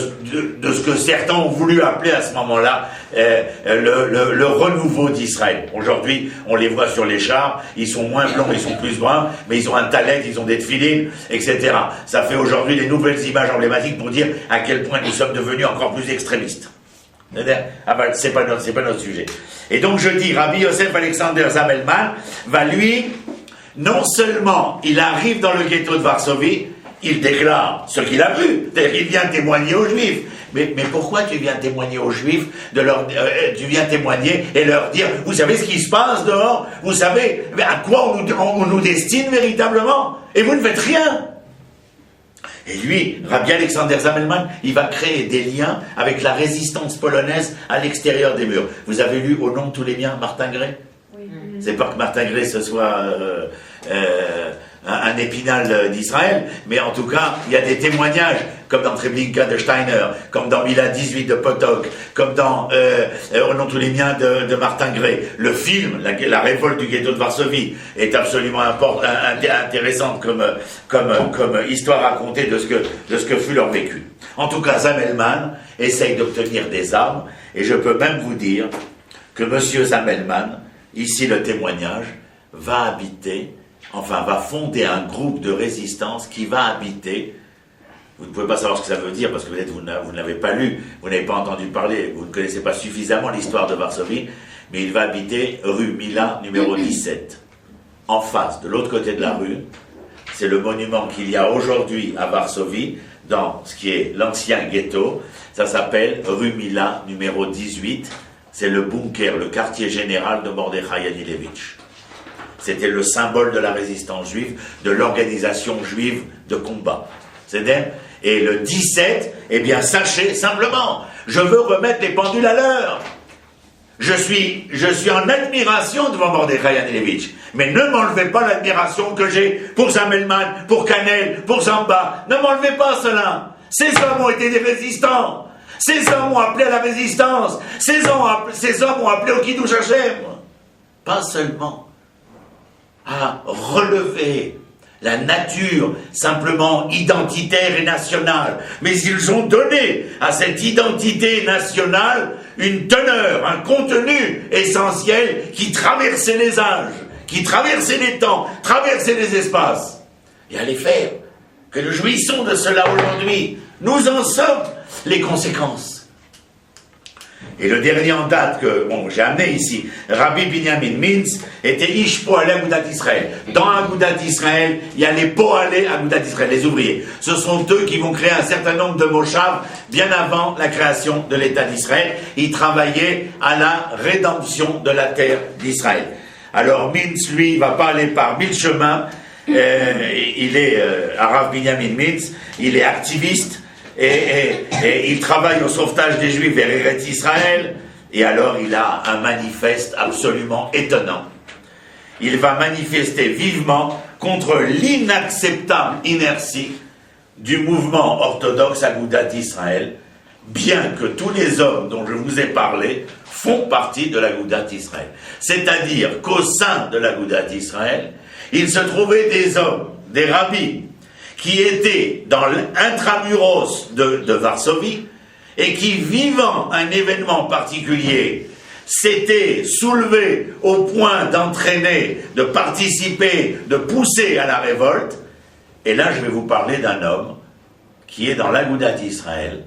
ce que certains ont voulu appeler à ce moment-là le renouveau d'Israël. Aujourd'hui, on les voit sur les chars, ils sont moins blonds, ils sont plus bruns, mais ils ont un talent, ils ont des tefilines, etc. Ça fait aujourd'hui les nouvelles images emblématiques pour dire à quel point nous sommes devenus encore plus extrémistes. Ah ben, c'est pas notre sujet. Et donc je dis, Rabbi Yosef Alexander Zamelman va lui, non seulement il arrive dans le ghetto de Varsovie, il déclare ce qu'il a vu, c'est-à-dire qu'il vient témoigner aux Juifs. Mais pourquoi tu viens témoigner aux Juifs, tu viens témoigner et leur dire, vous savez ce qui se passe dehors, vous savez à quoi on nous destine véritablement, et vous ne faites rien. Et lui, Rabbi Alexander Zamelman, il va créer des liens avec la résistance polonaise à l'extérieur des murs. Vous avez lu Au nom de tous les biens, Martin Gray? Oui. C'est pas que Martin Gray ce soit un Épinal d'Israël, mais en tout cas, il y a des témoignages, comme dans Treblinka de Steiner, comme dans Milan 18 de Potok, comme dans Au nom de tous les biens de Martin Gray. Le film, la révolte du ghetto de Varsovie, est absolument intéressante comme histoire racontée de ce que fut leur vécu. En tout cas, Zamelman essaye d'obtenir des armes, et je peux même vous dire que monsieur Zamelman, ici le témoignage, va fonder un groupe de résistance qui va habiter, vous ne pouvez pas savoir ce que ça veut dire parce que peut-être vous ne l'avez pas lu, vous n'avez pas entendu parler, vous ne connaissez pas suffisamment l'histoire de Varsovie, mais il va habiter rue Mila, numéro 17. En face, de l'autre côté de la rue, c'est le monument qu'il y a aujourd'hui à Varsovie, dans ce qui est l'ancien ghetto, ça s'appelle rue Mila, numéro 18, c'est le bunker, le quartier général de Mordechai Anilevitch. C'était le symbole de la résistance juive, de l'organisation juive de combat. Et le 17, eh bien, sachez simplement, je veux remettre les pendules à l'heure. Je suis en admiration devant Mordechai Anilevitch. Mais ne m'enlevez pas l'admiration que j'ai pour Zamelman, pour Canel, pour Zamba. Ne m'enlevez pas cela. Ces hommes ont été des résistants. Ces hommes ont appelé à la résistance. Ces hommes ont appelé au Kiddush Hashem. Pas seulement à relever la nature simplement identitaire et nationale, mais ils ont donné à cette identité nationale une teneur, un contenu essentiel qui traversait les âges, qui traversait les temps, traversait les espaces. Et allez faire que nous jouissons de cela aujourd'hui. Nous en sommes les conséquences. Et le dernier en date que j'ai amené ici, Rabbi Binyamin Mintz, était Ish Poalé Agudat Israël. Dans Agudat Israël, il y a les Poalé Agudat Israël, les ouvriers. Ce sont eux qui vont créer un certain nombre de moshav bien avant la création de l'État d'Israël. Ils travaillaient à la rédemption de la terre d'Israël. Alors Mintz, lui, il ne va pas aller par mille chemins. Il est Arav Binyamin Mintz, il est activiste. Et il travaille au sauvetage des Juifs vers Eretz Israël, et alors il a un manifeste absolument étonnant. Il va manifester vivement contre l'inacceptable inertie du mouvement orthodoxe Agudat Israël, bien que tous les hommes dont je vous ai parlé font partie de l'Agudat Israël. C'est-à-dire qu'au sein de l'Agudat Israël, il se trouvait des hommes, des rabbis, qui étaient dans l'intramuros de Varsovie et qui, vivant un événement particulier, s'étaient soulevés au point d'entraîner, de participer, de pousser à la révolte. Et là, je vais vous parler d'un homme qui est dans l'Agudat Israël,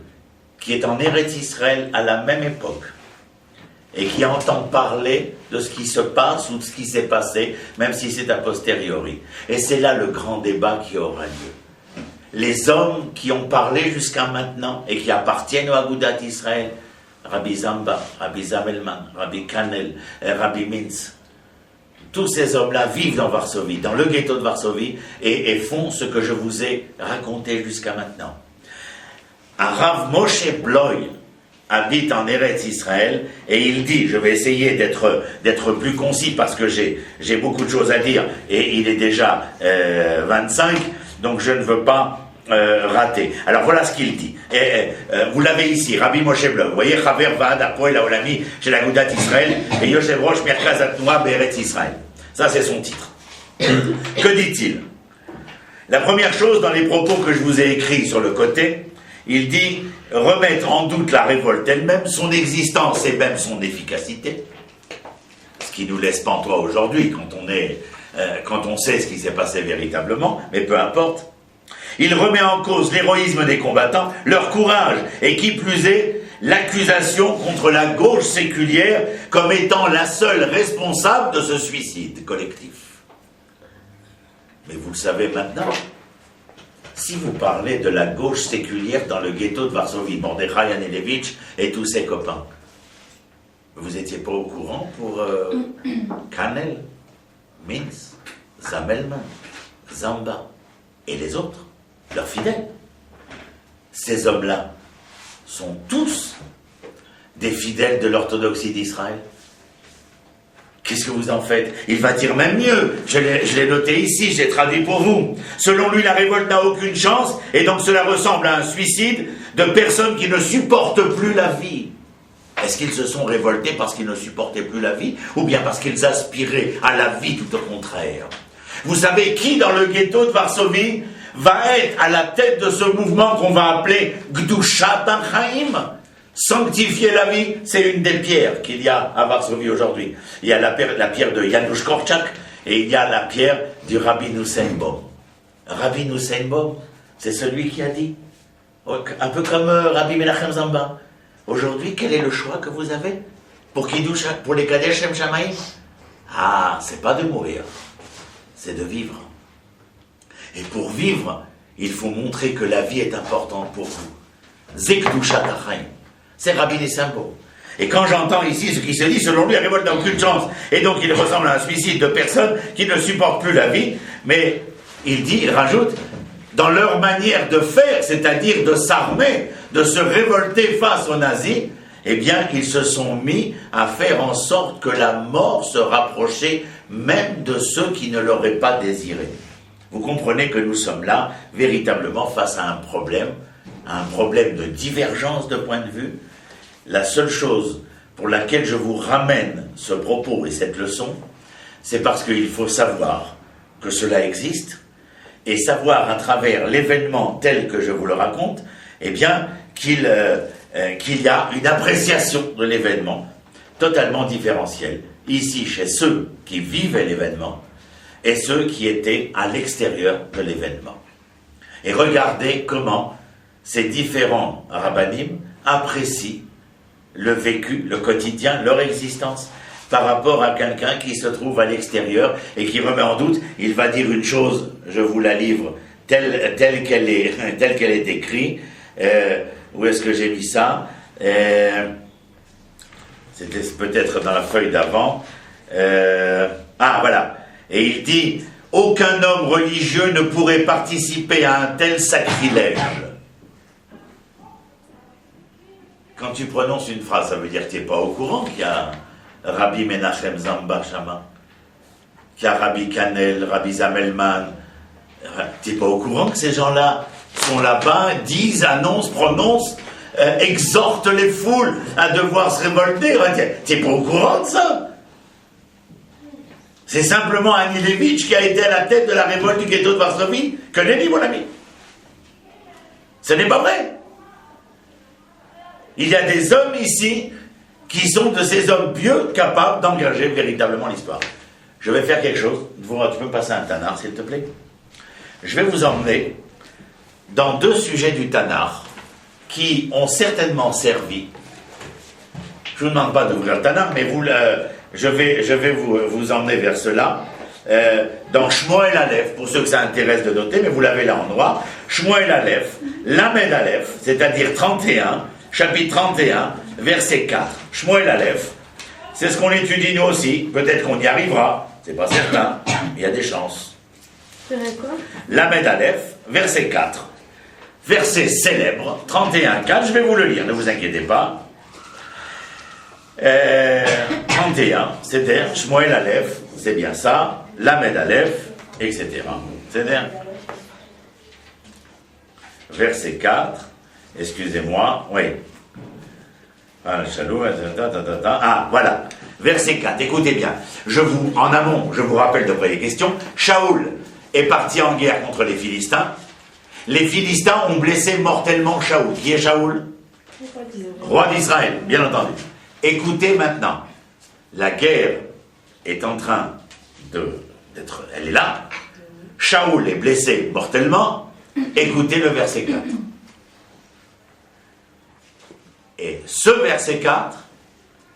qui est en Eretz Israël à la même époque, et qui entend parler de ce qui se passe ou de ce qui s'est passé, même si c'est a posteriori. Et c'est là le grand débat qui aura lieu. Les hommes qui ont parlé jusqu'à maintenant et qui appartiennent au Agudat Israël, Rabbi Zamba, Rabbi Zamelman, Rabbi Kanel, Rabbi Mintz, tous ces hommes-là vivent dans Varsovie, dans le ghetto de Varsovie, et font ce que je vous ai raconté jusqu'à maintenant. Rav Moshe Bloy habite en Eretz Israël, et il dit, je vais essayer d'être plus concis parce que j'ai beaucoup de choses à dire, et il est déjà 25, donc je ne veux pas rater. Alors voilà ce qu'il dit. Vous l'avez ici, Rabbi Moshe Bloy. Vous voyez, Chaver Vaad Apoel Haolami chez l'Agudat Israël et Yoshev Rosh Merkaz Atnoua Be'eretz Israël. Ça, c'est son titre. Que dit-il? La première chose, dans les propos que je vous ai écrits sur le côté, il dit remettre en doute la révolte elle-même, son existence et même son efficacité, ce qui nous laisse pantois aujourd'hui quand on sait ce qui s'est passé véritablement, mais peu importe. Il remet en cause l'héroïsme des combattants, leur courage, et qui plus est, l'accusation contre la gauche séculière comme étant la seule responsable de ce suicide collectif. Mais vous le savez maintenant, si vous parlez de la gauche séculière dans le ghetto de Varsovie, Mordechai Anelevitch et tous ses copains, vous n'étiez pas au courant pour Kanel, Mintz, Zamelman, Zamba et les autres, leurs fidèles. Ces hommes-là sont tous des fidèles de l'orthodoxie d'Israël. Qu'est-ce que vous en faites? Il va dire même mieux, je l'ai noté ici, j'ai traduit pour vous. Selon lui, la révolte n'a aucune chance, et donc cela ressemble à un suicide de personnes qui ne supportent plus la vie. Est-ce qu'ils se sont révoltés parce qu'ils ne supportaient plus la vie, ou bien parce qu'ils aspiraient à la vie tout au contraire? Vous savez qui dans le ghetto de Varsovie va être à la tête de ce mouvement qu'on va appeler Gdushat HaChaim? Sanctifier la vie, c'est une des pierres qu'il y a à Varsovie aujourd'hui. Il y a la pierre de Janusz Korczak et il y a la pierre du Rabbi Nussenbaum. Rabbi Nussenbaum, c'est celui qui a dit, un peu comme Rabbi Menachem Zamba, aujourd'hui, quel est le choix que vous avez pour les Kadesh Shem Shamaim? Ah, c'est pas de mourir, c'est de vivre. Et pour vivre, il faut montrer que la vie est importante pour vous. Zekdushat HaChaim. C'est Rabbi Nussenbaum. Et quand j'entends ici ce qui se dit, selon lui, la révolte n'a aucune chance. Et donc il ressemble à un suicide de personnes qui ne supportent plus la vie. Mais il rajoute, dans leur manière de faire, c'est-à-dire de s'armer, de se révolter face aux nazis, eh bien, ils se sont mis à faire en sorte que la mort se rapprochait même de ceux qui ne l'auraient pas désiré. Vous comprenez que nous sommes là, véritablement, face à un problème de divergence de point de vue. La seule chose pour laquelle je vous ramène ce propos et cette leçon, c'est parce qu'il faut savoir que cela existe, et savoir à travers l'événement tel que je vous le raconte, eh bien, qu'il y a une appréciation de l'événement totalement différentielle. Ici, chez ceux qui vivaient l'événement, et ceux qui étaient à l'extérieur de l'événement. Et regardez comment ces différents rabbanim apprécient le vécu, le quotidien, leur existence, par rapport à quelqu'un qui se trouve à l'extérieur et qui remet en doute. Il va dire une chose, je vous la livre, telle qu'elle est écrite. Où est-ce que j'ai mis ça? C'était peut-être dans la feuille d'avant. Voilà. Et il dit, aucun homme religieux ne pourrait participer à un tel sacrilège. Quand tu prononces une phrase, ça veut dire que tu n'es pas au courant qu'il y a Rabbi Menachem Zamba Shama, qu'il y a Rabbi Kanel, Rabbi Zamelman. Tu n'es pas au courant que ces gens-là sont là-bas, disent, annoncent, prononcent, exhortent les foules à devoir se révolter. Tu n'es pas au courant de ça? C'est simplement Anilevitch qui a été à la tête de la révolte du ghetto de Varsovie que j'ai dit, mon ami. Ce n'est pas vrai. Il y a des hommes ici qui sont de ces hommes pieux capables d'engager véritablement l'histoire. Je vais faire quelque chose. Tu peux me passer un Tanar, s'il te plaît? Je vais vous emmener dans 2 sujets du Tanar qui ont certainement servi. Je ne vous demande pas d'ouvrir le Tanar, mais je vais vous emmener vers cela. Dans Shmuel Aleph, pour ceux que ça intéresse de noter, mais vous l'avez là en noir. Shmuel Aleph, Lamed Aleph, c'est-à-dire 31, chapitre 31, verset 4. Shmuel Aleph, c'est ce qu'on étudie nous aussi. Peut-être qu'on y arrivera, c'est pas certain, mais il y a des chances. Lamed Aleph, verset 4. Verset célèbre, 31, 4, je vais vous le lire, ne vous inquiétez pas. 31, c'est-à-dire Shmuel Aleph, c'est bien ça, Lamed Aleph, etc. C'est-à-dire verset 4, excusez-moi, oui. Voilà, verset 4, écoutez bien. En amont, je vous rappelle de près les questions. Shaoul est parti en guerre contre les Philistins. Les Philistins ont blessé mortellement Shaoul. Qui est Shaoul? Roi d'Israël, bien entendu. Écoutez maintenant, la guerre est en train d'être... Elle est là. Shaoul est blessé mortellement. Écoutez le verset 4. Et ce verset 4,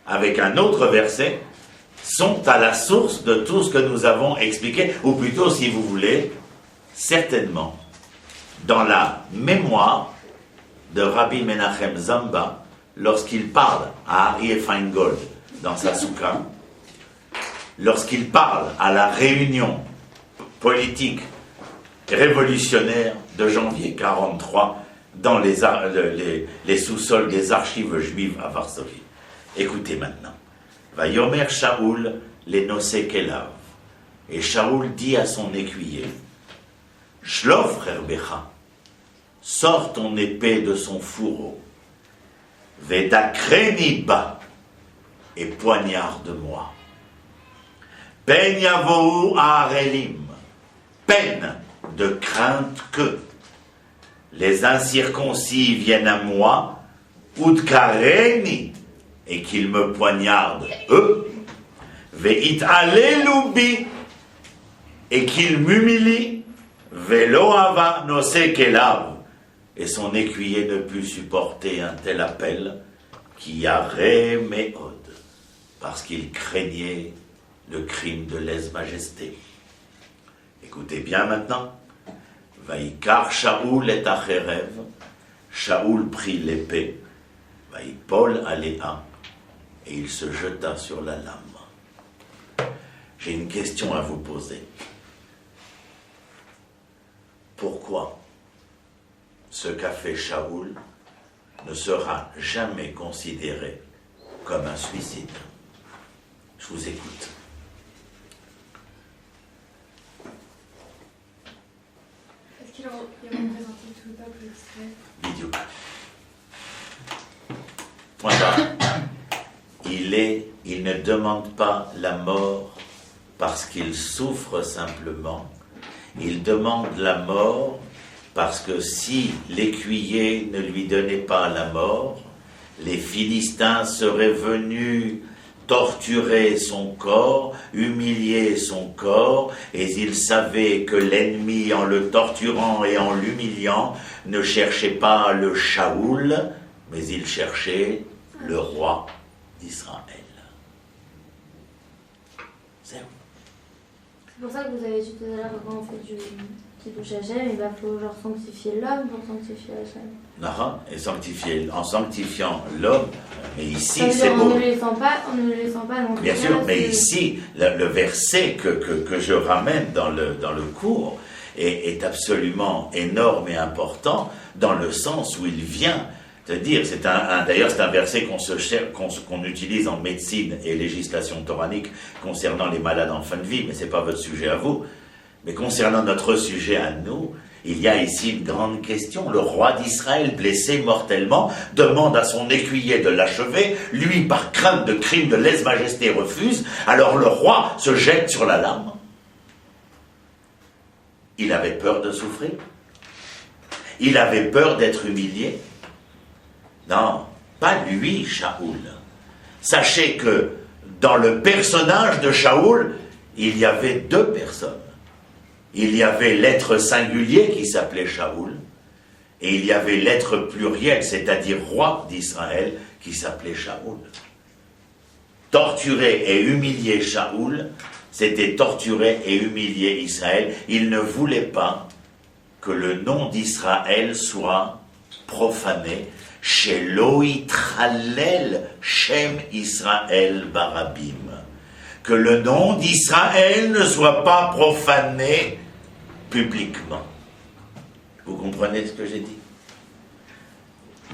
avec un autre verset, sont à la source de tout ce que nous avons expliqué, ou plutôt, si vous voulez, certainement, dans la mémoire de Rabbi Menachem Zamba, lorsqu'il parle à Aryeh Feingold dans sa soukha, lorsqu'il parle à la réunion politique révolutionnaire de janvier 1943 dans les sous-sols des archives juives à Varsovie. Écoutez maintenant. Va Yomer Shaoul les nosé Kelav. Et Shaoul dit à son écuyer, Shlof Herbecha, sors ton épée de son fourreau, Vedakreni ba, et poignarde-moi. Pen yavohu haarelim, peine de crainte que les incirconcis viennent à moi, udkareni, et qu'ils me poignardent eux, veit alelubi, et qu'ils m'humilient, veloava nosé kelav, et son écuyer ne put supporter un tel appel, qui a réméode, parce qu'il craignait le crime de lèse-majesté. Écoutez bien maintenant. Vaïkar Shaoul et Acherev, Shaoul prit l'épée, Vaïpol aléa, et il se jeta sur la lame. J'ai une question à vous poser. Pourquoi ce qu'a fait Shaoul ne sera jamais considéré comme un suicide? Je vous écoute. Est-ce qu'il représentait tout le peuple d'Israël? Vidéo. Point barre. Il ne demande pas la mort parce qu'il souffre simplement. Il demande la mort parce que si l'écuyer ne lui donnait pas la mort, les Philistins seraient venus torturer son corps, humilier son corps, et il savait que l'ennemi, en le torturant et en l'humiliant, ne cherchait pas le Shaoul, mais il cherchait le roi d'Israël. C'est où? C'est pour ça que vous avez dit tout à l'heure que quand on fait du Kiddush Hashem, il faut genre sanctifier l'homme pour sanctifier Hashem. Non, et sanctifier, en sanctifiant l'homme, mais ici Ça veut c'est dire, beau. on ne les sent pas non plus. Bien sûr, mais ici, le verset que je ramène dans le cours est absolument énorme et important dans le sens où il vient te dire, d'ailleurs c'est un verset qu'on utilise en médecine et législation toranique concernant les malades en fin de vie, mais ce n'est pas votre sujet à vous. Mais concernant notre sujet à nous, il y a ici une grande question. Le roi d'Israël, blessé mortellement, demande à son écuyer de l'achever. Lui, par crainte de crime de lèse-majesté, refuse. Alors le roi se jette sur la lame. Il avait peur de souffrir. Il avait peur d'être humilié. Non, pas lui, Shaoul. Sachez que dans le personnage de Shaoul, il y avait deux personnes. Il y avait l'être singulier qui s'appelait Shaoul, et il y avait l'être pluriel, c'est-à-dire roi d'Israël, qui s'appelait Shaoul. Torturer et humilier Shaoul, c'était torturer et humilier Israël. Il ne voulait pas que le nom d'Israël soit profané. Chez Loïtralel Shem Israël Barabim. Que le nom d'Israël ne soit pas profané publiquement. Vous comprenez ce que j'ai dit?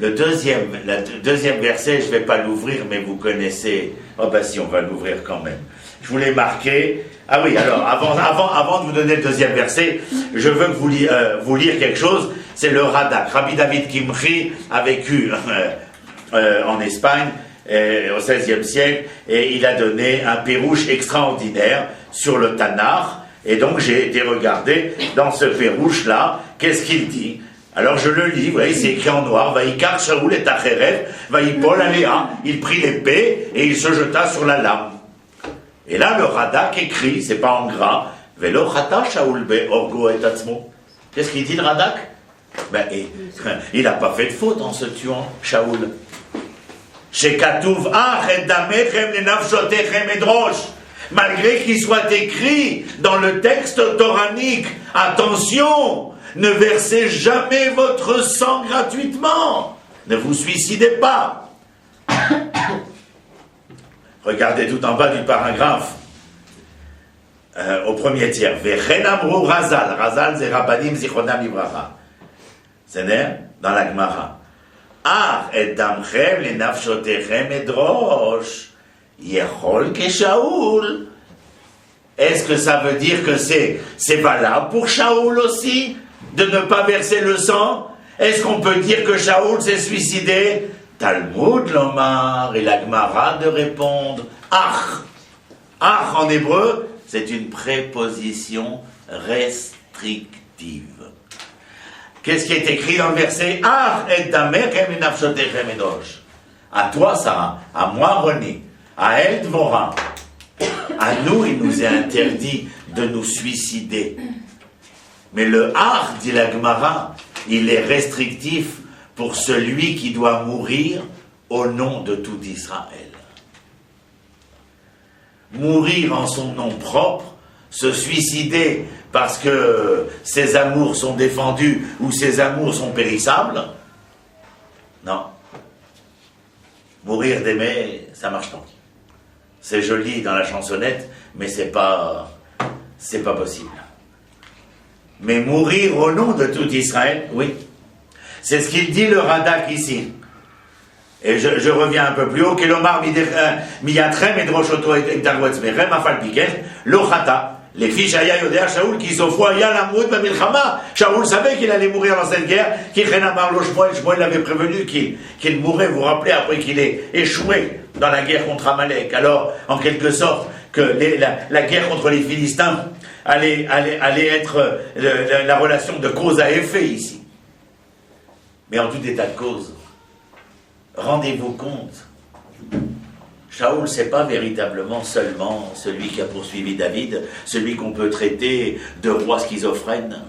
Le deuxième verset, je ne vais pas l'ouvrir, mais vous connaissez. Oh ben si, on va l'ouvrir quand même. Je voulais marquer. Ah oui, alors, avant de vous donner le deuxième verset, je veux vous lire quelque chose. C'est le Radak. Rabbi David Kimchi a vécu en Espagne au XVIe siècle, et il a donné un pérouche extraordinaire sur le Tanakh. Et donc j'ai été regarder dans ce pérouche-là, qu'est-ce qu'il dit? Alors je le lis, vous voyez, c'est écrit en noir. Vaïkar Shaoul et Acherev, Vaïpol Aléa. Il prit l'épée et il se jeta sur la lame. Et là, le Radak écrit, c'est pas en gras, Velo Chata Shaoul be Orgo et Atzmo. Qu'est-ce qu'il dit, le Radak? Ben, il n'a pas fait de faute en se tuant, Shaoul. Shekatouv ach et damechem le nafshotechem edrosh. Malgré qu'il soit écrit dans le texte toranique, attention, ne versez jamais votre sang gratuitement. Ne vous suicidez pas. Regardez tout en bas du paragraphe. Au premier tiers. Vechen amrou razal. Razal c'est Rabbanim zichronam libracha. C'est dans la Gemara. Ah, et damchem le nafshotechem edrosh. Yechol ke Shaoul. Est-ce que ça veut dire que c'est valable pour Shaoul aussi de ne pas verser le sang? Est-ce qu'on peut dire que Shaoul s'est suicidé? Talmud l'Omar et la Gemara de répondre Ach. Ach en hébreu, c'est une préposition restrictive. Qu'est-ce qui est écrit dans le verset? Ach et damechem et nafshotechem edosh. À toi, Sarah, à moi, René, à elle, Dvorah. À nous, il nous est interdit de nous suicider. Mais le Ach, dit la Gemara, il est restrictif pour celui qui doit mourir au nom de tout Israël. Mourir en son nom propre, se suicider parce que ses amours sont défendus ou ses amours sont périssables, non. Mourir d'aimer, ça marche pas. C'est joli dans la chansonnette, mais c'est pas possible. Mais mourir au nom de tout Israël, oui. C'est ce qu'il dit le Radak ici. Et je reviens un peu plus haut. Kelomar miyatrem et droshoto et tarwetz merem afal piken lochata. Les filles Shaya Yodea Shaoul qui s'offrent à Yalamud Bamilchama. Shaoul savait qu'il allait mourir dans cette guerre. Kichenamar lo Shmuel l'avait prévenu qu'il mourrait. Vous vous rappelez, après qu'il ait échoué dans la guerre contre Amalek. Alors, en quelque sorte, que la guerre contre les Philistins allait être la relation de cause à effet ici. Mais en tout état de cause, rendez-vous compte, Shaoul, c'est pas véritablement seulement celui qui a poursuivi David, celui qu'on peut traiter de roi schizophrène.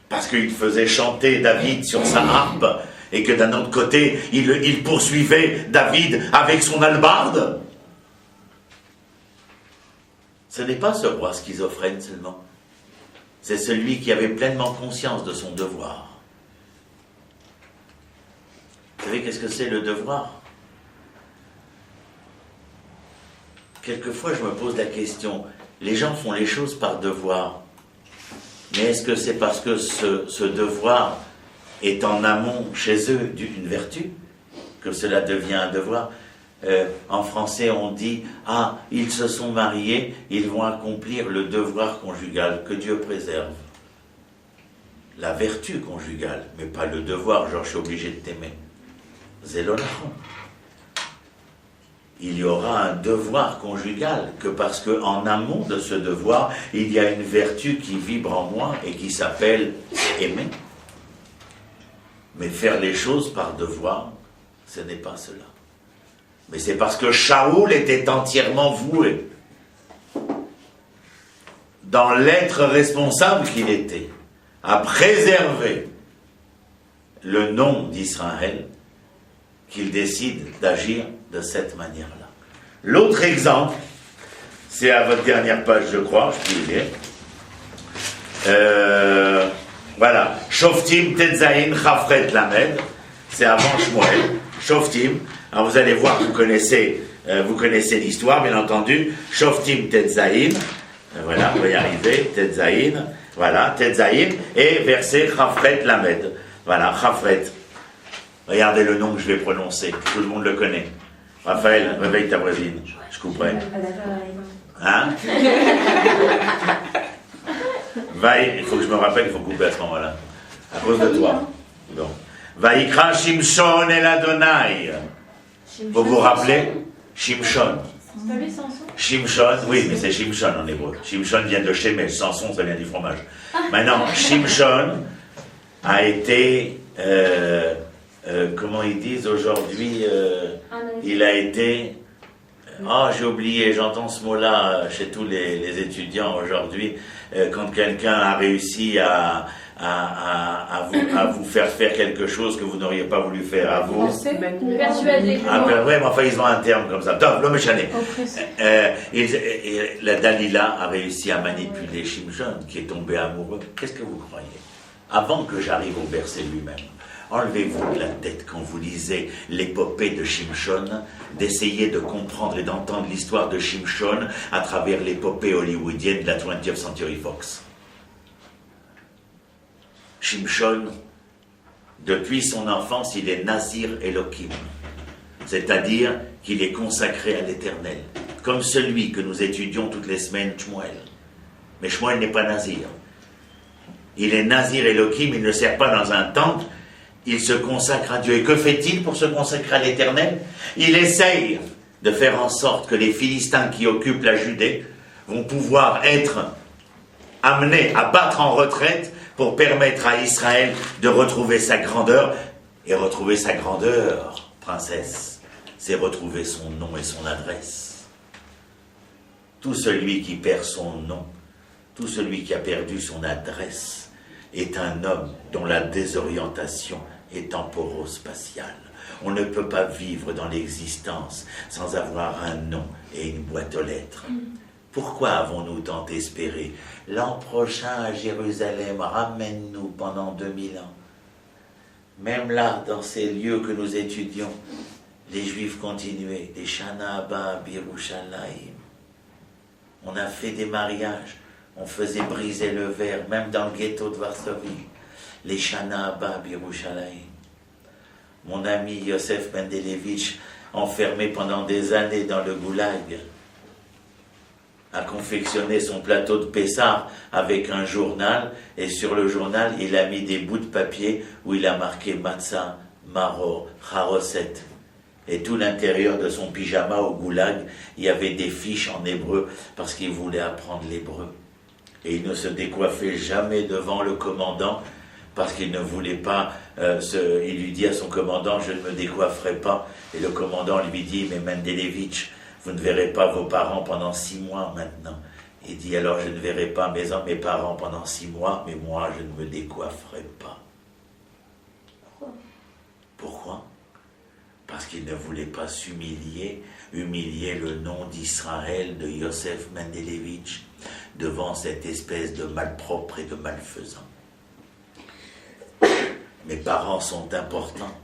Parce qu'il faisait chanter David sur sa harpe, et que d'un autre côté, il poursuivait David avec son hallebarde. Ce n'est pas ce roi schizophrène seulement. C'est celui qui avait pleinement conscience de son devoir. Vous savez qu'est-ce que c'est le devoir? Quelquefois, je me pose la question, les gens font les choses par devoir. Mais est-ce que c'est parce que ce devoir est en amont chez eux d'une vertu que cela devient un devoir? En français, on dit « Ah, ils se sont mariés, ils vont accomplir le devoir conjugal, que Dieu préserve. » La vertu conjugale, mais pas le devoir, genre je suis obligé de t'aimer. Zélonachon. Il y aura un devoir conjugal, que parce qu'en amont de ce devoir, il y a une vertu qui vibre en moi et qui s'appelle aimer. Mais faire les choses par devoir, ce n'est pas cela. Mais c'est parce que Shaoul était entièrement voué dans l'être responsable qu'il était, à préserver le nom d'Israël, qu'il décide d'agir de cette manière-là. L'autre exemple, c'est à votre dernière page, je crois, je peux lire. Voilà, Shoftim Tetzaïn Chafret Lamed, c'est avant Shmuel, Shoftim. Alors vous allez voir, vous connaissez l'histoire, bien entendu. Shoftim Tetzaïn, voilà, on va y arriver, Tetzaïn, voilà, Tetzaïn, et verset Chafret Lamed, voilà, Chafret. Regardez le nom que je vais prononcer, tout le monde le connaît. Raphaël, réveille ta voisine, je couperai. Hein? Il faut que je me rappelle qu'il faut couper à ce moment-là, à cause de toi. Bon. Vaïkra Shimshon El Adonai. Vous vous rappelez? Shimshon. C'est pas lui, Samson? Shimshon, oui, mais c'est Shimshon en hébreu. Shimshon vient de Shemesh, Samson, ça vient du fromage. Maintenant, Shimshon a été, comment ils disent aujourd'hui, il a été, j'ai oublié, j'entends ce mot-là chez tous les étudiants aujourd'hui, quand quelqu'un a réussi à vous faire quelque chose que vous n'auriez pas voulu faire à vous. Persuadé. Ouais, mais enfin, ils ont un terme comme ça. Top, l'homme échané. La Dalila a réussi à manipuler Shimshon, qui est tombé amoureux. Qu'est-ce que vous croyez? Avant que j'arrive au verset lui-même, enlevez-vous de la tête quand vous lisez l'épopée de Shimshon, d'essayer de comprendre et d'entendre l'histoire de Shimshon à travers l'épopée hollywoodienne de la 20th Century Fox. Shimshon, depuis son enfance, il est Nazir Elohim, c'est-à-dire qu'il est consacré à l'Éternel, comme celui que nous étudions toutes les semaines, Shmuel. Mais Shmuel n'est pas Nazir. Il est Nazir Elohim, il ne sert pas dans un temple, il se consacre à Dieu. Et que fait-il pour se consacrer à l'Éternel? Il essaye de faire en sorte que les Philistins qui occupent la Judée vont pouvoir être amenés à battre en retraite pour permettre à Israël de retrouver sa grandeur. Et retrouver sa grandeur, princesse, c'est retrouver son nom et son adresse. Tout celui qui perd son nom, tout celui qui a perdu son adresse, est un homme dont la désorientation est temporo-spatiale. On ne peut pas vivre dans l'existence sans avoir un nom et une boîte aux lettres. Pourquoi avons-nous tant espéré? L'an prochain à Jérusalem, ramène-nous pendant 2000 ans. Même là, dans ces lieux que nous étudions, les Juifs continuaient, les Shana Abba Birushalayim. On a fait des mariages, on faisait briser le verre, même dans le ghetto de Varsovie. Les Shana Abba Birushalayim. Mon ami Yosef Mendelevitch, enfermé pendant des années dans le goulag, a confectionné son plateau de Pessah avec un journal, et sur le journal, il a mis des bouts de papier où il a marqué Matzah, Maro, Haroset. Et tout l'intérieur de son pyjama au goulag, il y avait des fiches en hébreu parce qu'il voulait apprendre l'hébreu. Et il ne se décoiffait jamais devant le commandant parce qu'il ne voulait pas, il lui dit à son commandant, je ne me décoifferai pas. Et le commandant lui dit, mais Mendelevitch, vous ne verrez pas vos parents pendant 6 mois maintenant. Il dit, alors je ne verrai pas mes parents pendant 6 mois, mais moi je ne me décoifferai pas. Pourquoi? Parce qu'il ne voulait pas humilier le nom d'Israël de Yosef Mendelevitch devant cette espèce de malpropre et de malfaisant. Mes parents sont importants.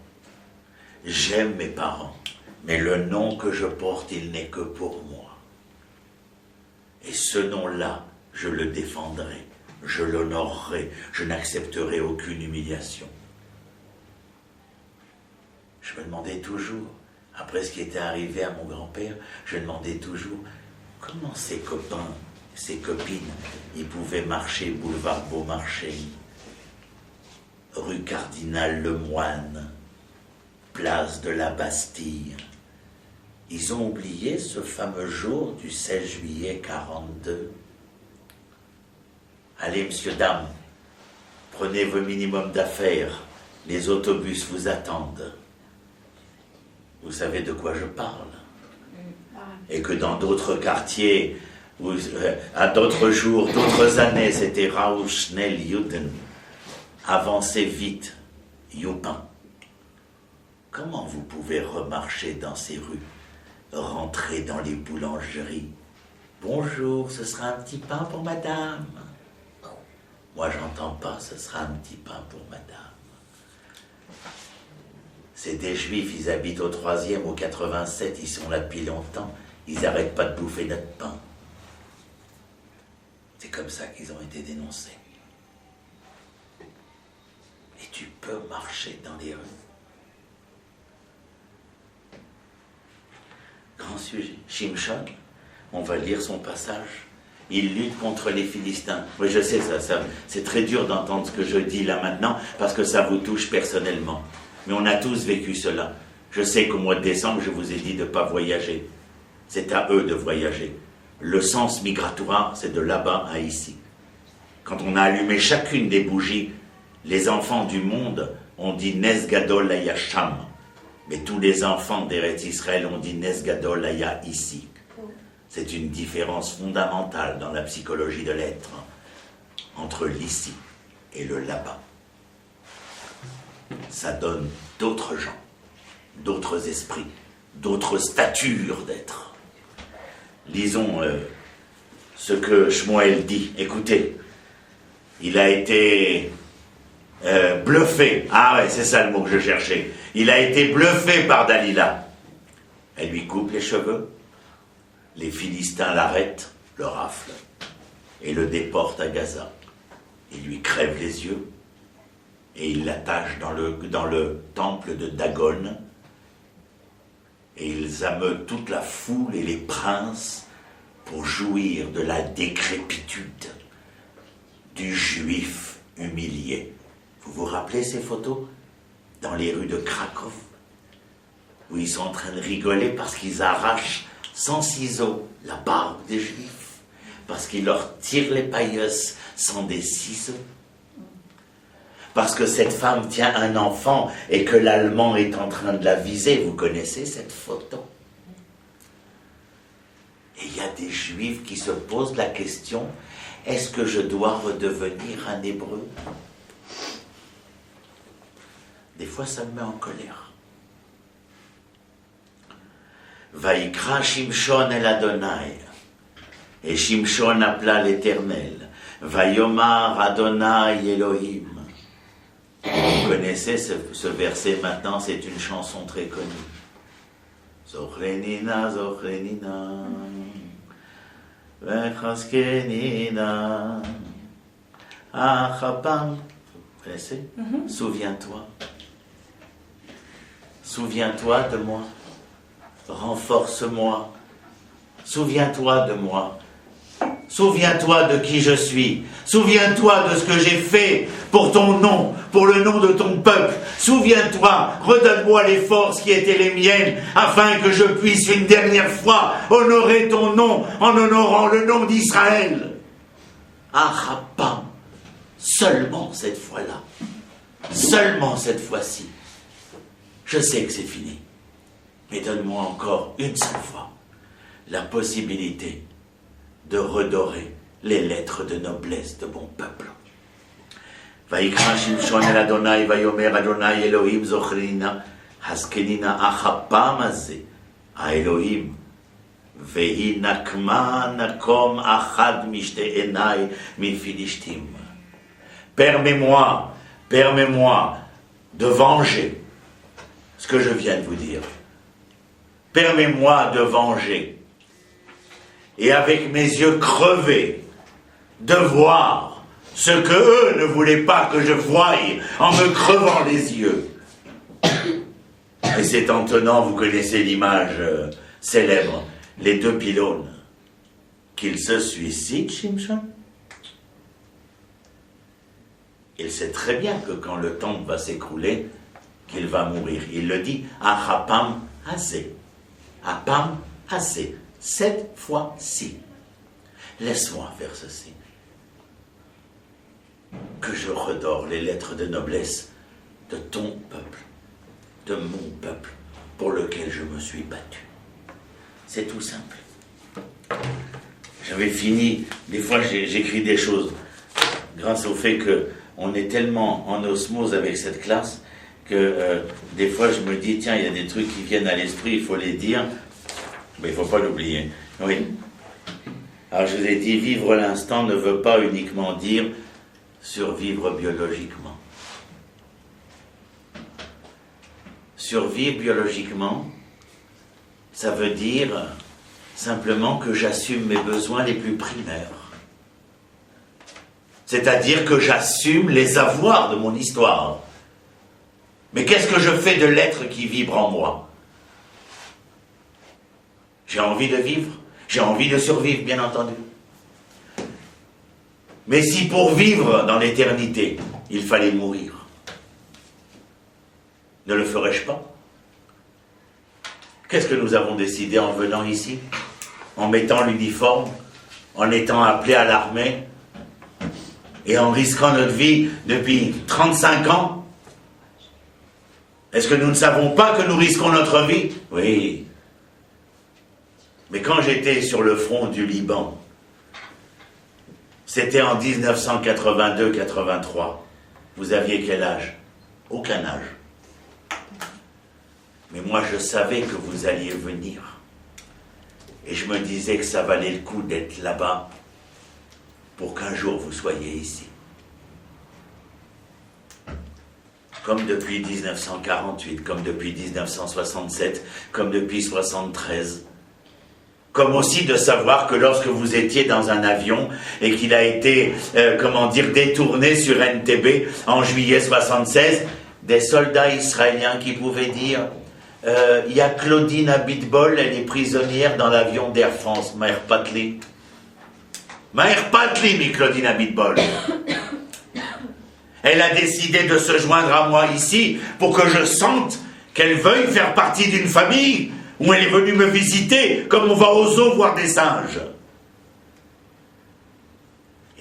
J'aime mes parents, mais le nom que je porte, il n'est que pour moi. Et ce nom-là, je le défendrai, je l'honorerai, je n'accepterai aucune humiliation. Je me demandais toujours, après ce qui était arrivé à mon grand-père, je me demandais toujours comment ses copains, ses copines, ils pouvaient marcher boulevard Beaumarchais, rue Cardinal Lemoine, place de la Bastille. Ils ont oublié ce fameux jour du 16 juillet 42. Allez, monsieur, dame, prenez vos minimums d'affaires, les autobus vous attendent. Vous savez de quoi je parle. Et que dans d'autres quartiers, à d'autres jours, d'autres années, c'était Rausch, Schnell, Juden. Avancez vite, Youpin. Comment vous pouvez remarcher dans ces rues, rentrer dans les boulangeries? Bonjour, ce sera un petit pain pour madame. Moi, j'entends pas, ce sera un petit pain pour madame. C'est des juifs, ils habitent au 3e, au 87, ils sont là depuis longtemps. Ils n'arrêtent pas de bouffer notre pain. C'est comme ça qu'ils ont été dénoncés. Et tu peux marcher dans les rues. Grand sujet. Shimshon, on va lire son passage. Il lutte contre les Philistins. Oui, je sais, ça c'est très dur d'entendre ce que je dis là maintenant, parce que ça vous touche personnellement. Mais on a tous vécu cela. Je sais qu'au mois de décembre, je vous ai dit de ne pas voyager. C'est à eux de voyager. Le sens migratoire, c'est de là-bas à ici. Quand on a allumé chacune des bougies, les enfants du monde ont dit Nes Gadol Aya Sham. Mais tous les enfants d'Eretz Israël ont dit Nes Gadol Aya ici. C'est une différence fondamentale dans la psychologie de l'être entre l'ici et le là-bas. Ça donne d'autres gens, d'autres esprits, d'autres statures d'être. Lisons ce que Shmuel dit. Écoutez, il a été bluffé. Ah ouais, c'est ça le mot que je cherchais. Il a été bluffé par Dalila. Elle lui coupe les cheveux. Les Philistins l'arrêtent, le raflent et le déportent à Gaza. Il lui crève les yeux et il l'attache dans le temple de Dagon. Et ils ameutent toute la foule et les princes pour jouir de la décrépitude du juif humilié. Vous vous rappelez ces photos dans les rues de Cracovie, où ils sont en train de rigoler parce qu'ils arrachent sans ciseaux la barbe des juifs, parce qu'ils leur tirent les pailleuses sans des ciseaux, parce que cette femme tient un enfant et que l'Allemand est en train de la viser. Vous connaissez cette photo? Et il y a des juifs qui se posent la question, est-ce que je dois redevenir un hébreu? Des fois, ça me met en colère. Vaïkra Shimshon el Adonai. Et Shimshon appela l'Éternel. Vaïomar Adonai Elohim. Vous connaissez ce verset maintenant, c'est une chanson très connue. Zochrenina, Zochrenina, Vechaskenina, Achapam. Vous connaissez? Souviens-toi. Souviens-toi de moi. Renforce-moi. Souviens-toi de moi. Souviens-toi de qui je suis. Souviens-toi de ce que j'ai fait pour ton nom, pour le nom de ton peuple. Souviens-toi, redonne-moi les forces qui étaient les miennes, afin que je puisse une dernière fois honorer ton nom en honorant le nom d'Israël. Achapam, seulement cette fois-là, seulement cette fois-ci. Je sais que c'est fini, mais donne-moi encore une seule fois la possibilité de redorer les lettres de noblesse de mon peuple. ויקרא שמשון אל אדוני ויאמר אדוני אלוהים זוכרינה הזקנינה אך הפעם הזה האלוהים והיא נקמה נקום אחד משתי עיניי מפלישתים. Permets-moi de venger ce que je viens de vous dire. Permets-moi de venger. Et avec mes yeux crevés, de voir ce que eux ne voulaient pas que je voie en me crevant les yeux. Et c'est en tenant, vous connaissez l'image célèbre, les deux pylônes, qu'il se suicide, Shimshon. Il sait très bien que quand le temple va s'écrouler, qu'il va mourir. Il le dit, Achapam Hazé. Apam Hazé. 7 fois-ci. Laisse-moi faire ceci. Que je redore les lettres de noblesse de ton peuple, de mon peuple, pour lequel je me suis battu. C'est tout simple. J'avais fini, des fois j'écris des choses, grâce au fait qu'on est tellement en osmose avec cette classe, que des fois je me dis, tiens, il y a des trucs qui viennent à l'esprit, il faut les dire, mais il ne faut pas l'oublier. Oui. Alors je vous ai dit, vivre l'instant ne veut pas uniquement dire survivre biologiquement. Survivre biologiquement, ça veut dire simplement que j'assume mes besoins les plus primaires. C'est-à-dire que j'assume les avoirs de mon histoire. Mais qu'est-ce que je fais de l'être qui vibre en moi? J'ai envie de vivre, j'ai envie de survivre, bien entendu. Mais si pour vivre dans l'éternité, il fallait mourir, ne le ferais-je pas? Qu'est-ce que nous avons décidé en venant ici? En mettant l'uniforme, en étant appelés à l'armée, et en risquant notre vie depuis 35 ans? Est-ce que nous ne savons pas que nous risquons notre vie? Oui. Mais quand j'étais sur le front du Liban, c'était en 1982-83. Vous aviez quel âge? Aucun âge. Mais moi, je savais que vous alliez venir. Et je me disais que ça valait le coup d'être là-bas pour qu'un jour vous soyez ici. Comme depuis 1948, comme depuis 1967, comme depuis 1973. Comme aussi de savoir que lorsque vous étiez dans un avion et qu'il a été, détourné sur Entebbe en juillet 1976, des soldats israéliens qui pouvaient dire il y a Claudine Abitbol, elle est prisonnière dans l'avion d'Air France, Maher Patli. Maher Patli, mi Claudine Abitbol. Elle a décidé de se joindre à moi ici pour que je sente qu'elle veuille faire partie d'une famille où elle est venue me visiter comme on va aux zoos voir des singes.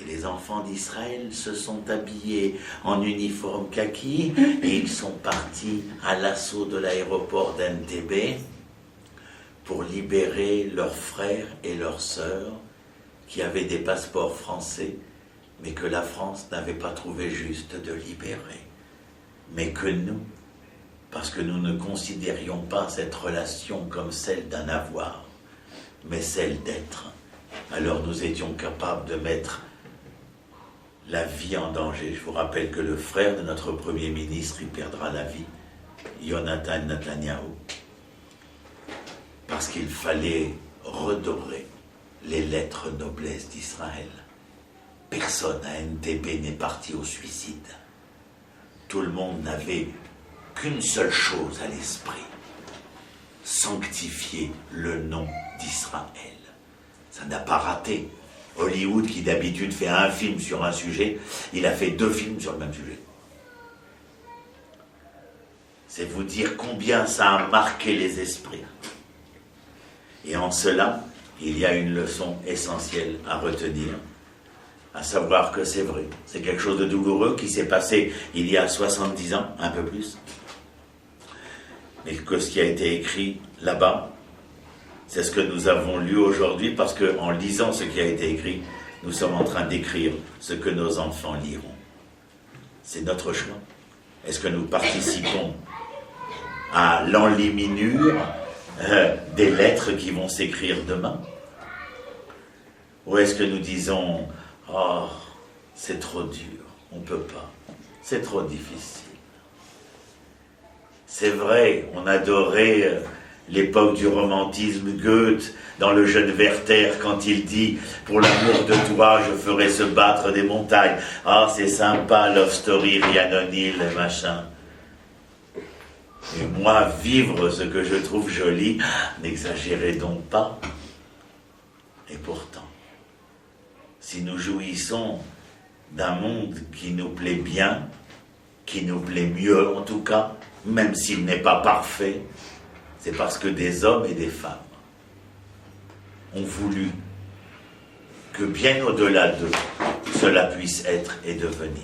Et les enfants d'Israël se sont habillés en uniforme kaki et ils sont partis à l'assaut de l'aéroport d'Entebbe pour libérer leurs frères et leurs sœurs qui avaient des passeports français mais que la France n'avait pas trouvé juste de libérer. Mais que nous, parce que nous ne considérions pas cette relation comme celle d'un avoir, mais celle d'être, alors nous étions capables de mettre la vie en danger. Je vous rappelle que le frère de notre Premier ministre, il perdra la vie, Jonathan Netanyahu, parce qu'il fallait redorer les lettres noblesse d'Israël. Personne à Entebbe n'est parti au suicide. Tout le monde n'avait qu'une seule chose à l'esprit, sanctifier le nom d'Israël. Ça n'a pas raté. Hollywood, qui d'habitude fait un film sur un sujet, il a fait 2 films sur le même sujet. C'est vous dire combien ça a marqué les esprits. Et en cela, il y a une leçon essentielle à retenir, à savoir que c'est vrai, c'est quelque chose de douloureux qui s'est passé il y a 70 ans, un peu plus, mais que ce qui a été écrit là-bas, c'est ce que nous avons lu aujourd'hui, parce qu'en lisant ce qui a été écrit, nous sommes en train d'écrire ce que nos enfants liront. c'est notre choix. Est-ce que nous participons à l'enluminure des lettres qui vont s'écrire demain? Ou est-ce que nous disons, oh, c'est trop dur, on ne peut pas, c'est trop difficile. C'est vrai, on adorait l'époque du romantisme Goethe dans Le Jeune Werther quand il dit « Pour l'amour de toi, je ferai se battre des montagnes. » Ah, c'est sympa, love story, Rhiannon Hill, machin. Et moi, vivre ce que je trouve joli, n'exagérez donc pas. Et pourtant, si nous jouissons d'un monde qui nous plaît bien, qui nous plaît mieux en tout cas, même s'il n'est pas parfait, c'est parce que des hommes et des femmes ont voulu que bien au-delà d'eux, cela puisse être et devenir.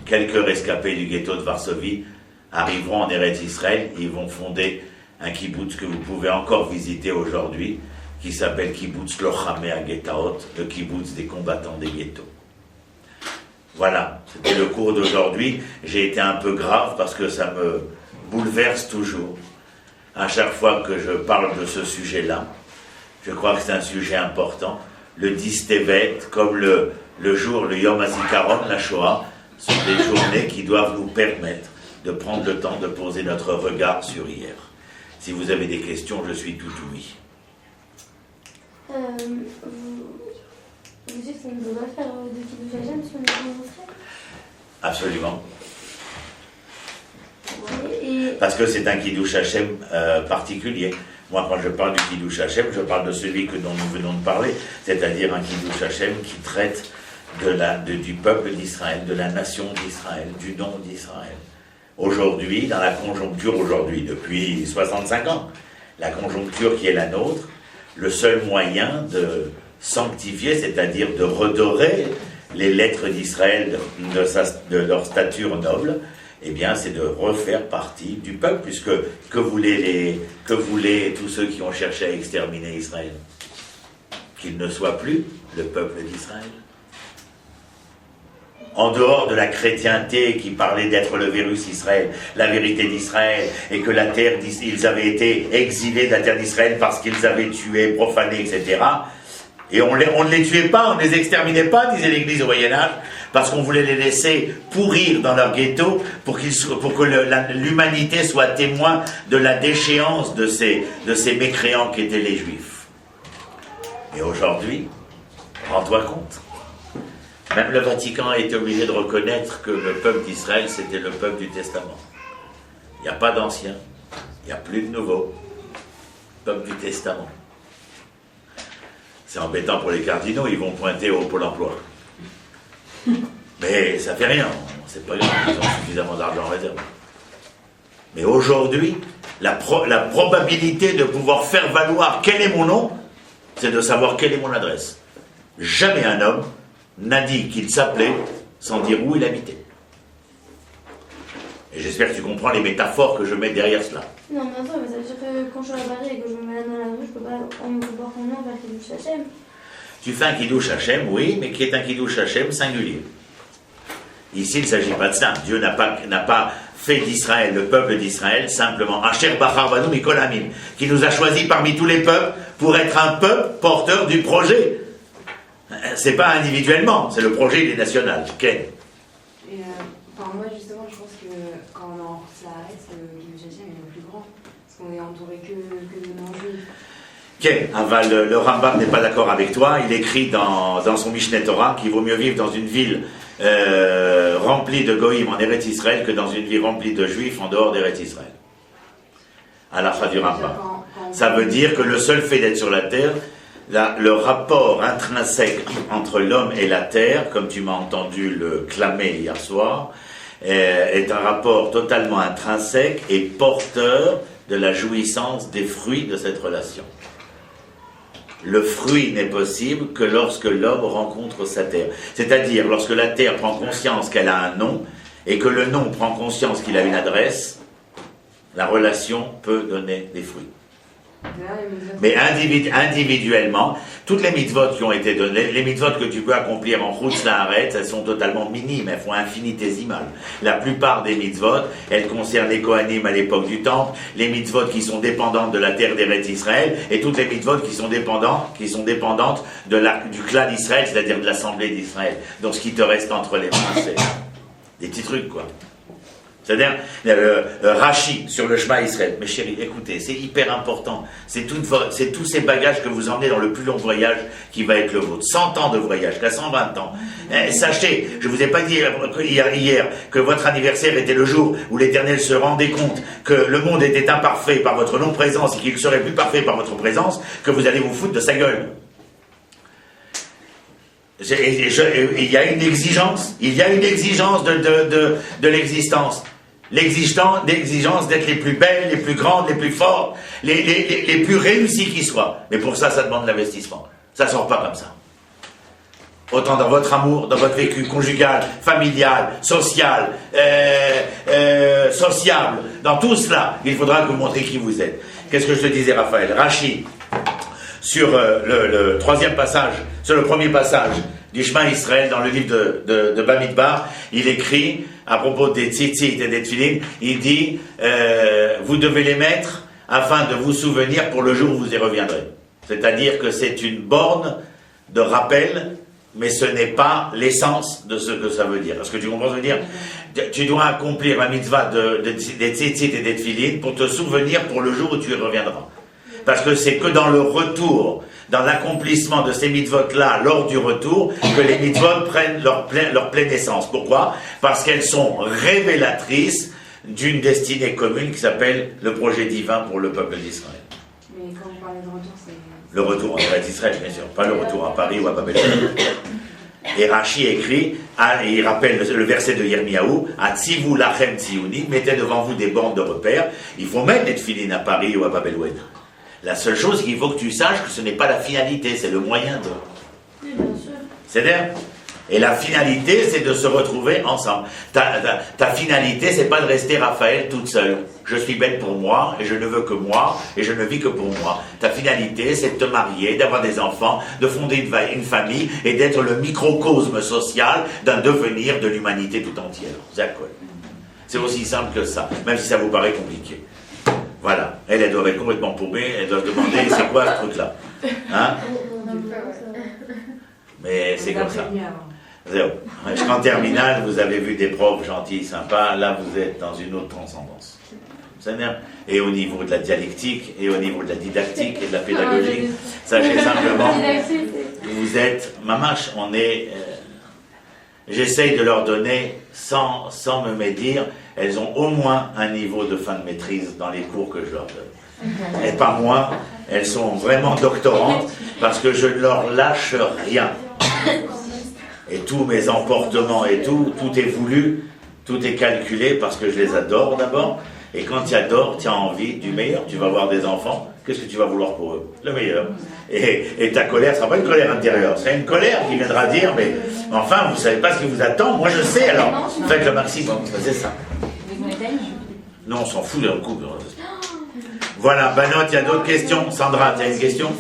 Quelques rescapés du ghetto de Varsovie arriveront en Eretz Israël et ils vont fonder un kibbutz que vous pouvez encore visiter aujourd'hui, qui s'appelle Kibbutz Lochamei HaGetaot, le kibbutz des combattants des ghettos. Voilà, c'était le cours d'aujourd'hui. J'ai été un peu grave parce que ça me bouleverse toujours. À chaque fois que je parle de ce sujet-là, je crois que c'est un sujet important. Le 10 Tevet, comme le jour, le Yom HaZikaron, la Shoah, sont des journées qui doivent nous permettre de prendre le temps de poser notre regard sur hier. Si vous avez des questions, je suis tout oui. Vous dites qu'on ne doit pas faire de Kiddush Hashem si on est en Israël? Absolument. Et... Parce que c'est un Kiddush Hashem particulier. Moi, quand je parle du Kiddush Hashem, je parle de celui dont nous venons de parler, c'est-à-dire un Kiddush Hashem qui traite du peuple d'Israël, de la nation d'Israël, du nom d'Israël. Aujourd'hui, dans la conjoncture depuis 65 ans, la conjoncture qui est la nôtre, le seul moyen de sanctifier, c'est-à-dire de redorer les lettres d'Israël de leur stature noble, eh bien, c'est de refaire partie du peuple, puisque que voulaient tous ceux qui ont cherché à exterminer Israël? Qu'il ne soit plus le peuple d'Israël. En dehors de la chrétienté qui parlait d'être le virus Israël, la vérité d'Israël, et que ils avaient été exilés de la terre d'Israël parce qu'ils avaient tué, profané, etc. Et on ne les tuait pas, on ne les exterminait pas, disait l'Église au Moyen-Âge, parce qu'on voulait les laisser pourrir dans leur ghetto pour que l'humanité soit témoin de la déchéance de ces mécréants qui étaient les Juifs. Et aujourd'hui, rends-toi compte, même le Vatican a été obligé de reconnaître que le peuple d'Israël, c'était le peuple du Testament. Il n'y a pas d'ancien, il n'y a plus de nouveau. Peuple du Testament. C'est embêtant pour les cardinaux, ils vont pointer au Pôle emploi. Mais ça fait rien, c'est pas grave, ils ont suffisamment d'argent en réserve. Mais aujourd'hui, la probabilité de pouvoir faire valoir quel est mon nom, c'est de savoir quelle est mon adresse. Jamais un homme n'a dit qu'il s'appelait sans dire où il habitait. Et j'espère que tu comprends les métaphores que je mets derrière cela. Non, mais attends, mais ça veut dire que quand je suis à Paris et que je me mets dans la rue, je peux pas voir mon nom vers Kiddush Hashem. Tu fais un Kiddush Hashem, oui, mais qui est un Kiddush Hashem singulier. Ici, il ne s'agit pas de ça. Dieu n'a pas fait d'Israël, le peuple d'Israël, simplement Asher Bachar Banu Mikol Amim, qui nous a choisis parmi tous les peuples pour être un peuple porteur du projet. C'est pas individuellement, c'est le projet, il est national. Ken. Et moi justement, je pense que quand on en s'arrête, le Kiddush Hashem est le plus grand, parce qu'on est entouré que de non-juifs. Ken, le Rambam n'est pas d'accord avec toi. Il écrit dans son Mishneh Torah qu'il vaut mieux vivre dans une ville remplie de goïm en Eretz Israël que dans une ville remplie de juifs en dehors d'Eretz Israël. À la fin du Rambam. Ça veut dire que le seul fait d'être sur la terre, le rapport intrinsèque entre l'homme et la terre, comme tu m'as entendu le clamer hier soir, est un rapport totalement intrinsèque et porteur de la jouissance des fruits de cette relation. Le fruit n'est possible que lorsque l'homme rencontre sa terre. C'est-à-dire lorsque la terre prend conscience qu'elle a un nom et que le nom prend conscience qu'il a une adresse, la relation peut donner des fruits. Mais individuellement, toutes les mitzvot qui ont été données, les mitzvot que tu peux accomplir en Chutz La'aretz, elles sont totalement minimes, elles font infinitésimales. La plupart des mitzvot, elles concernent les Kohanim à l'époque du Temple, les mitzvot qui sont dépendantes de la terre d'Eretz Israël, et toutes les mitzvot qui sont dépendantes du clan d'Israël, c'est-à-dire de l'assemblée d'Israël. Donc ce qui te reste entre les mains, c'est des petits trucs, quoi. C'est-à-dire, Rashi sur le Shema Israël. Mais chérie, écoutez, c'est hyper important. C'est tous ces bagages que vous emmenez dans le plus long voyage qui va être le vôtre. 100 ans de voyage, jusqu'à 120 ans. Sachez, je ne vous ai pas dit hier que votre anniversaire était le jour où l'Éternel se rendait compte que le monde était imparfait par votre non-présence et qu'il serait plus parfait par votre présence, que vous allez vous foutre de sa gueule. Il y a une exigence de l'existence. L'exigence d'être les plus belles, les plus grandes, les plus fortes, les plus réussies qui soient. Mais pour ça, ça demande de l'investissement. Ça ne sort pas comme ça. Autant dans votre amour, dans votre vécu conjugal, familial, social, sociable, dans tout cela, il faudra que vous montriez qui vous êtes. Qu'est-ce que je te disais, Raphaël? Rashi, sur le troisième passage, sur le premier passage du Shema Israël dans le livre de Bamidbar, il écrit à propos des tzitzit et des tefillin, il dit vous devez les mettre afin de vous souvenir pour le jour où vous y reviendrez. C'est-à-dire que c'est une borne de rappel, mais ce n'est pas l'essence de ce que ça veut dire. Est-ce que tu comprends ce que je veux dire? Tu dois accomplir la mitzvah des tzitzit et des tefillin pour te souvenir pour le jour où tu y reviendras. Parce que c'est que dans le retour, dans l'accomplissement de ces mitzvot-là, lors du retour, que les mitzvot prennent leur pleine essence. Pourquoi? Parce qu'elles sont révélatrices d'une destinée commune qui s'appelle le projet divin pour le peuple d'Israël. Mais quand vous parlez de retour, c'est... Le retour en Eretz Israël, bien sûr, pas le retour à Paris ou à Babel. Et Rashi écrit, il rappelle le verset de Yirmiyahu, Atzivu lachem tziyuni, mettez devant vous des bornes de repère. Il faut mettre les tefillin à Paris ou à Babel Oued. La seule chose qu'il faut que tu saches, que ce n'est pas la finalité, c'est le moyen de. Oui, bien sûr. C'est-à-dire, et la finalité, c'est de se retrouver ensemble. Ta finalité, c'est pas de rester Raphaël toute seule. Je suis belle pour moi, et je ne veux que moi, et je ne vis que pour moi. Ta finalité, c'est de te marier, d'avoir des enfants, de fonder une famille, et d'être le microcosme social d'un devenir de l'humanité tout entière. C'est aussi simple que ça, même si ça vous paraît compliqué. Voilà, elle doit être complètement paumée, elle doit se demander c'est quoi ce truc-là. Hein? Mais c'est comme ça. Jusqu'en terminale, vous avez vu des profs gentils, sympas, là vous êtes dans une autre transcendance. Et au niveau de la dialectique, et au niveau de la didactique et de la pédagogie, sachez simplement, vous êtes, mamache, on est... J'essaye de leur donner, sans me médire, elles ont au moins un niveau de fin de maîtrise dans les cours que je leur donne. Et pas moins, elles sont vraiment doctorantes, parce que je ne leur lâche rien. Et tous mes emportements et tout est voulu, tout est calculé, parce que je les adore d'abord. Et quand tu adores, tu as envie du meilleur, tu vas avoir des enfants, qu'est-ce que tu vas vouloir pour eux? Le meilleur. Et ta colère, ce ne sera pas une colère intérieure, c'est une colère qui viendra dire, mais enfin, vous ne savez pas ce qui vous attend, moi je sais, alors faites le maximum, c'est ça. Non, on s'en fout d'un couple. Voilà, Banot, il y a d'autres questions? Sandra, tu as une question?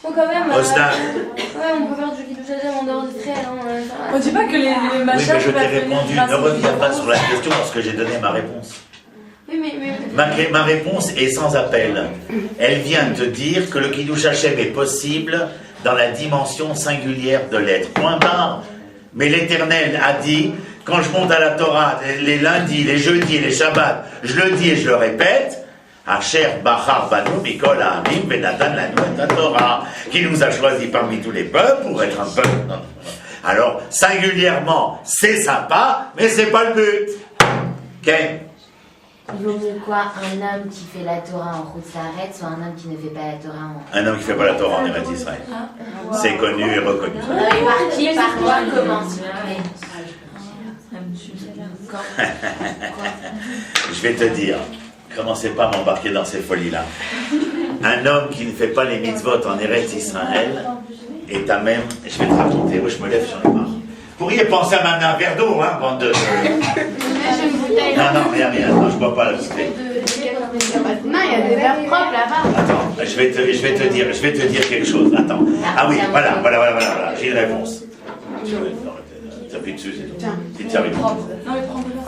Bon, quand même. Osna. Ouais, on peut faire du kiddush Hashem en dehors d'Israël. On dit pas que les Oui, machins... mais je t'ai répondu, ne reviens pas sur la question parce que j'ai donné ma réponse. Oui, mais... Ma réponse est sans appel. Elle vient de dire que le Kiddush Hashem est possible dans la dimension singulière de l'être. Point barre. Mais l'Éternel a dit, quand je monte à la Torah, les lundis, les jeudis, les shabbats, je le dis et je le répète, Asher Bachar Banu Mikol Ha'amim Benatan Lanu et Torah, qui nous a choisis parmi tous les peuples pour être un peuple. Alors, singulièrement, c'est sympa, mais c'est pas le but. Ok? Il vaut mieux quoi, un homme qui fait la Torah en Chutz La'aretz ou un homme qui ne fait pas la Torah en... Un homme qui ne fait pas la Torah en Eretz Israël. C'est connu et reconnu. Par qui, par quoi, comment? Je vais te dire, commencez pas à m'embarquer dans ces folies-là. Un homme qui ne fait pas les mitzvot en Eretz Israël est à même... Je vais te raconter, moi je me lève sur les marques. Vous pourriez penser à m'amener un verre d'eau, hein, bande de... Non, rien, non, je bois pas la bouteille. Non, il y a des verbes propres là-bas. Attends, je vais te dire quelque chose. Attends. Ah oui, voilà, j'ai une réponse. T'appuies dessus, c'est tout. Tiens. Si tu arrives. Non, mais prends-le.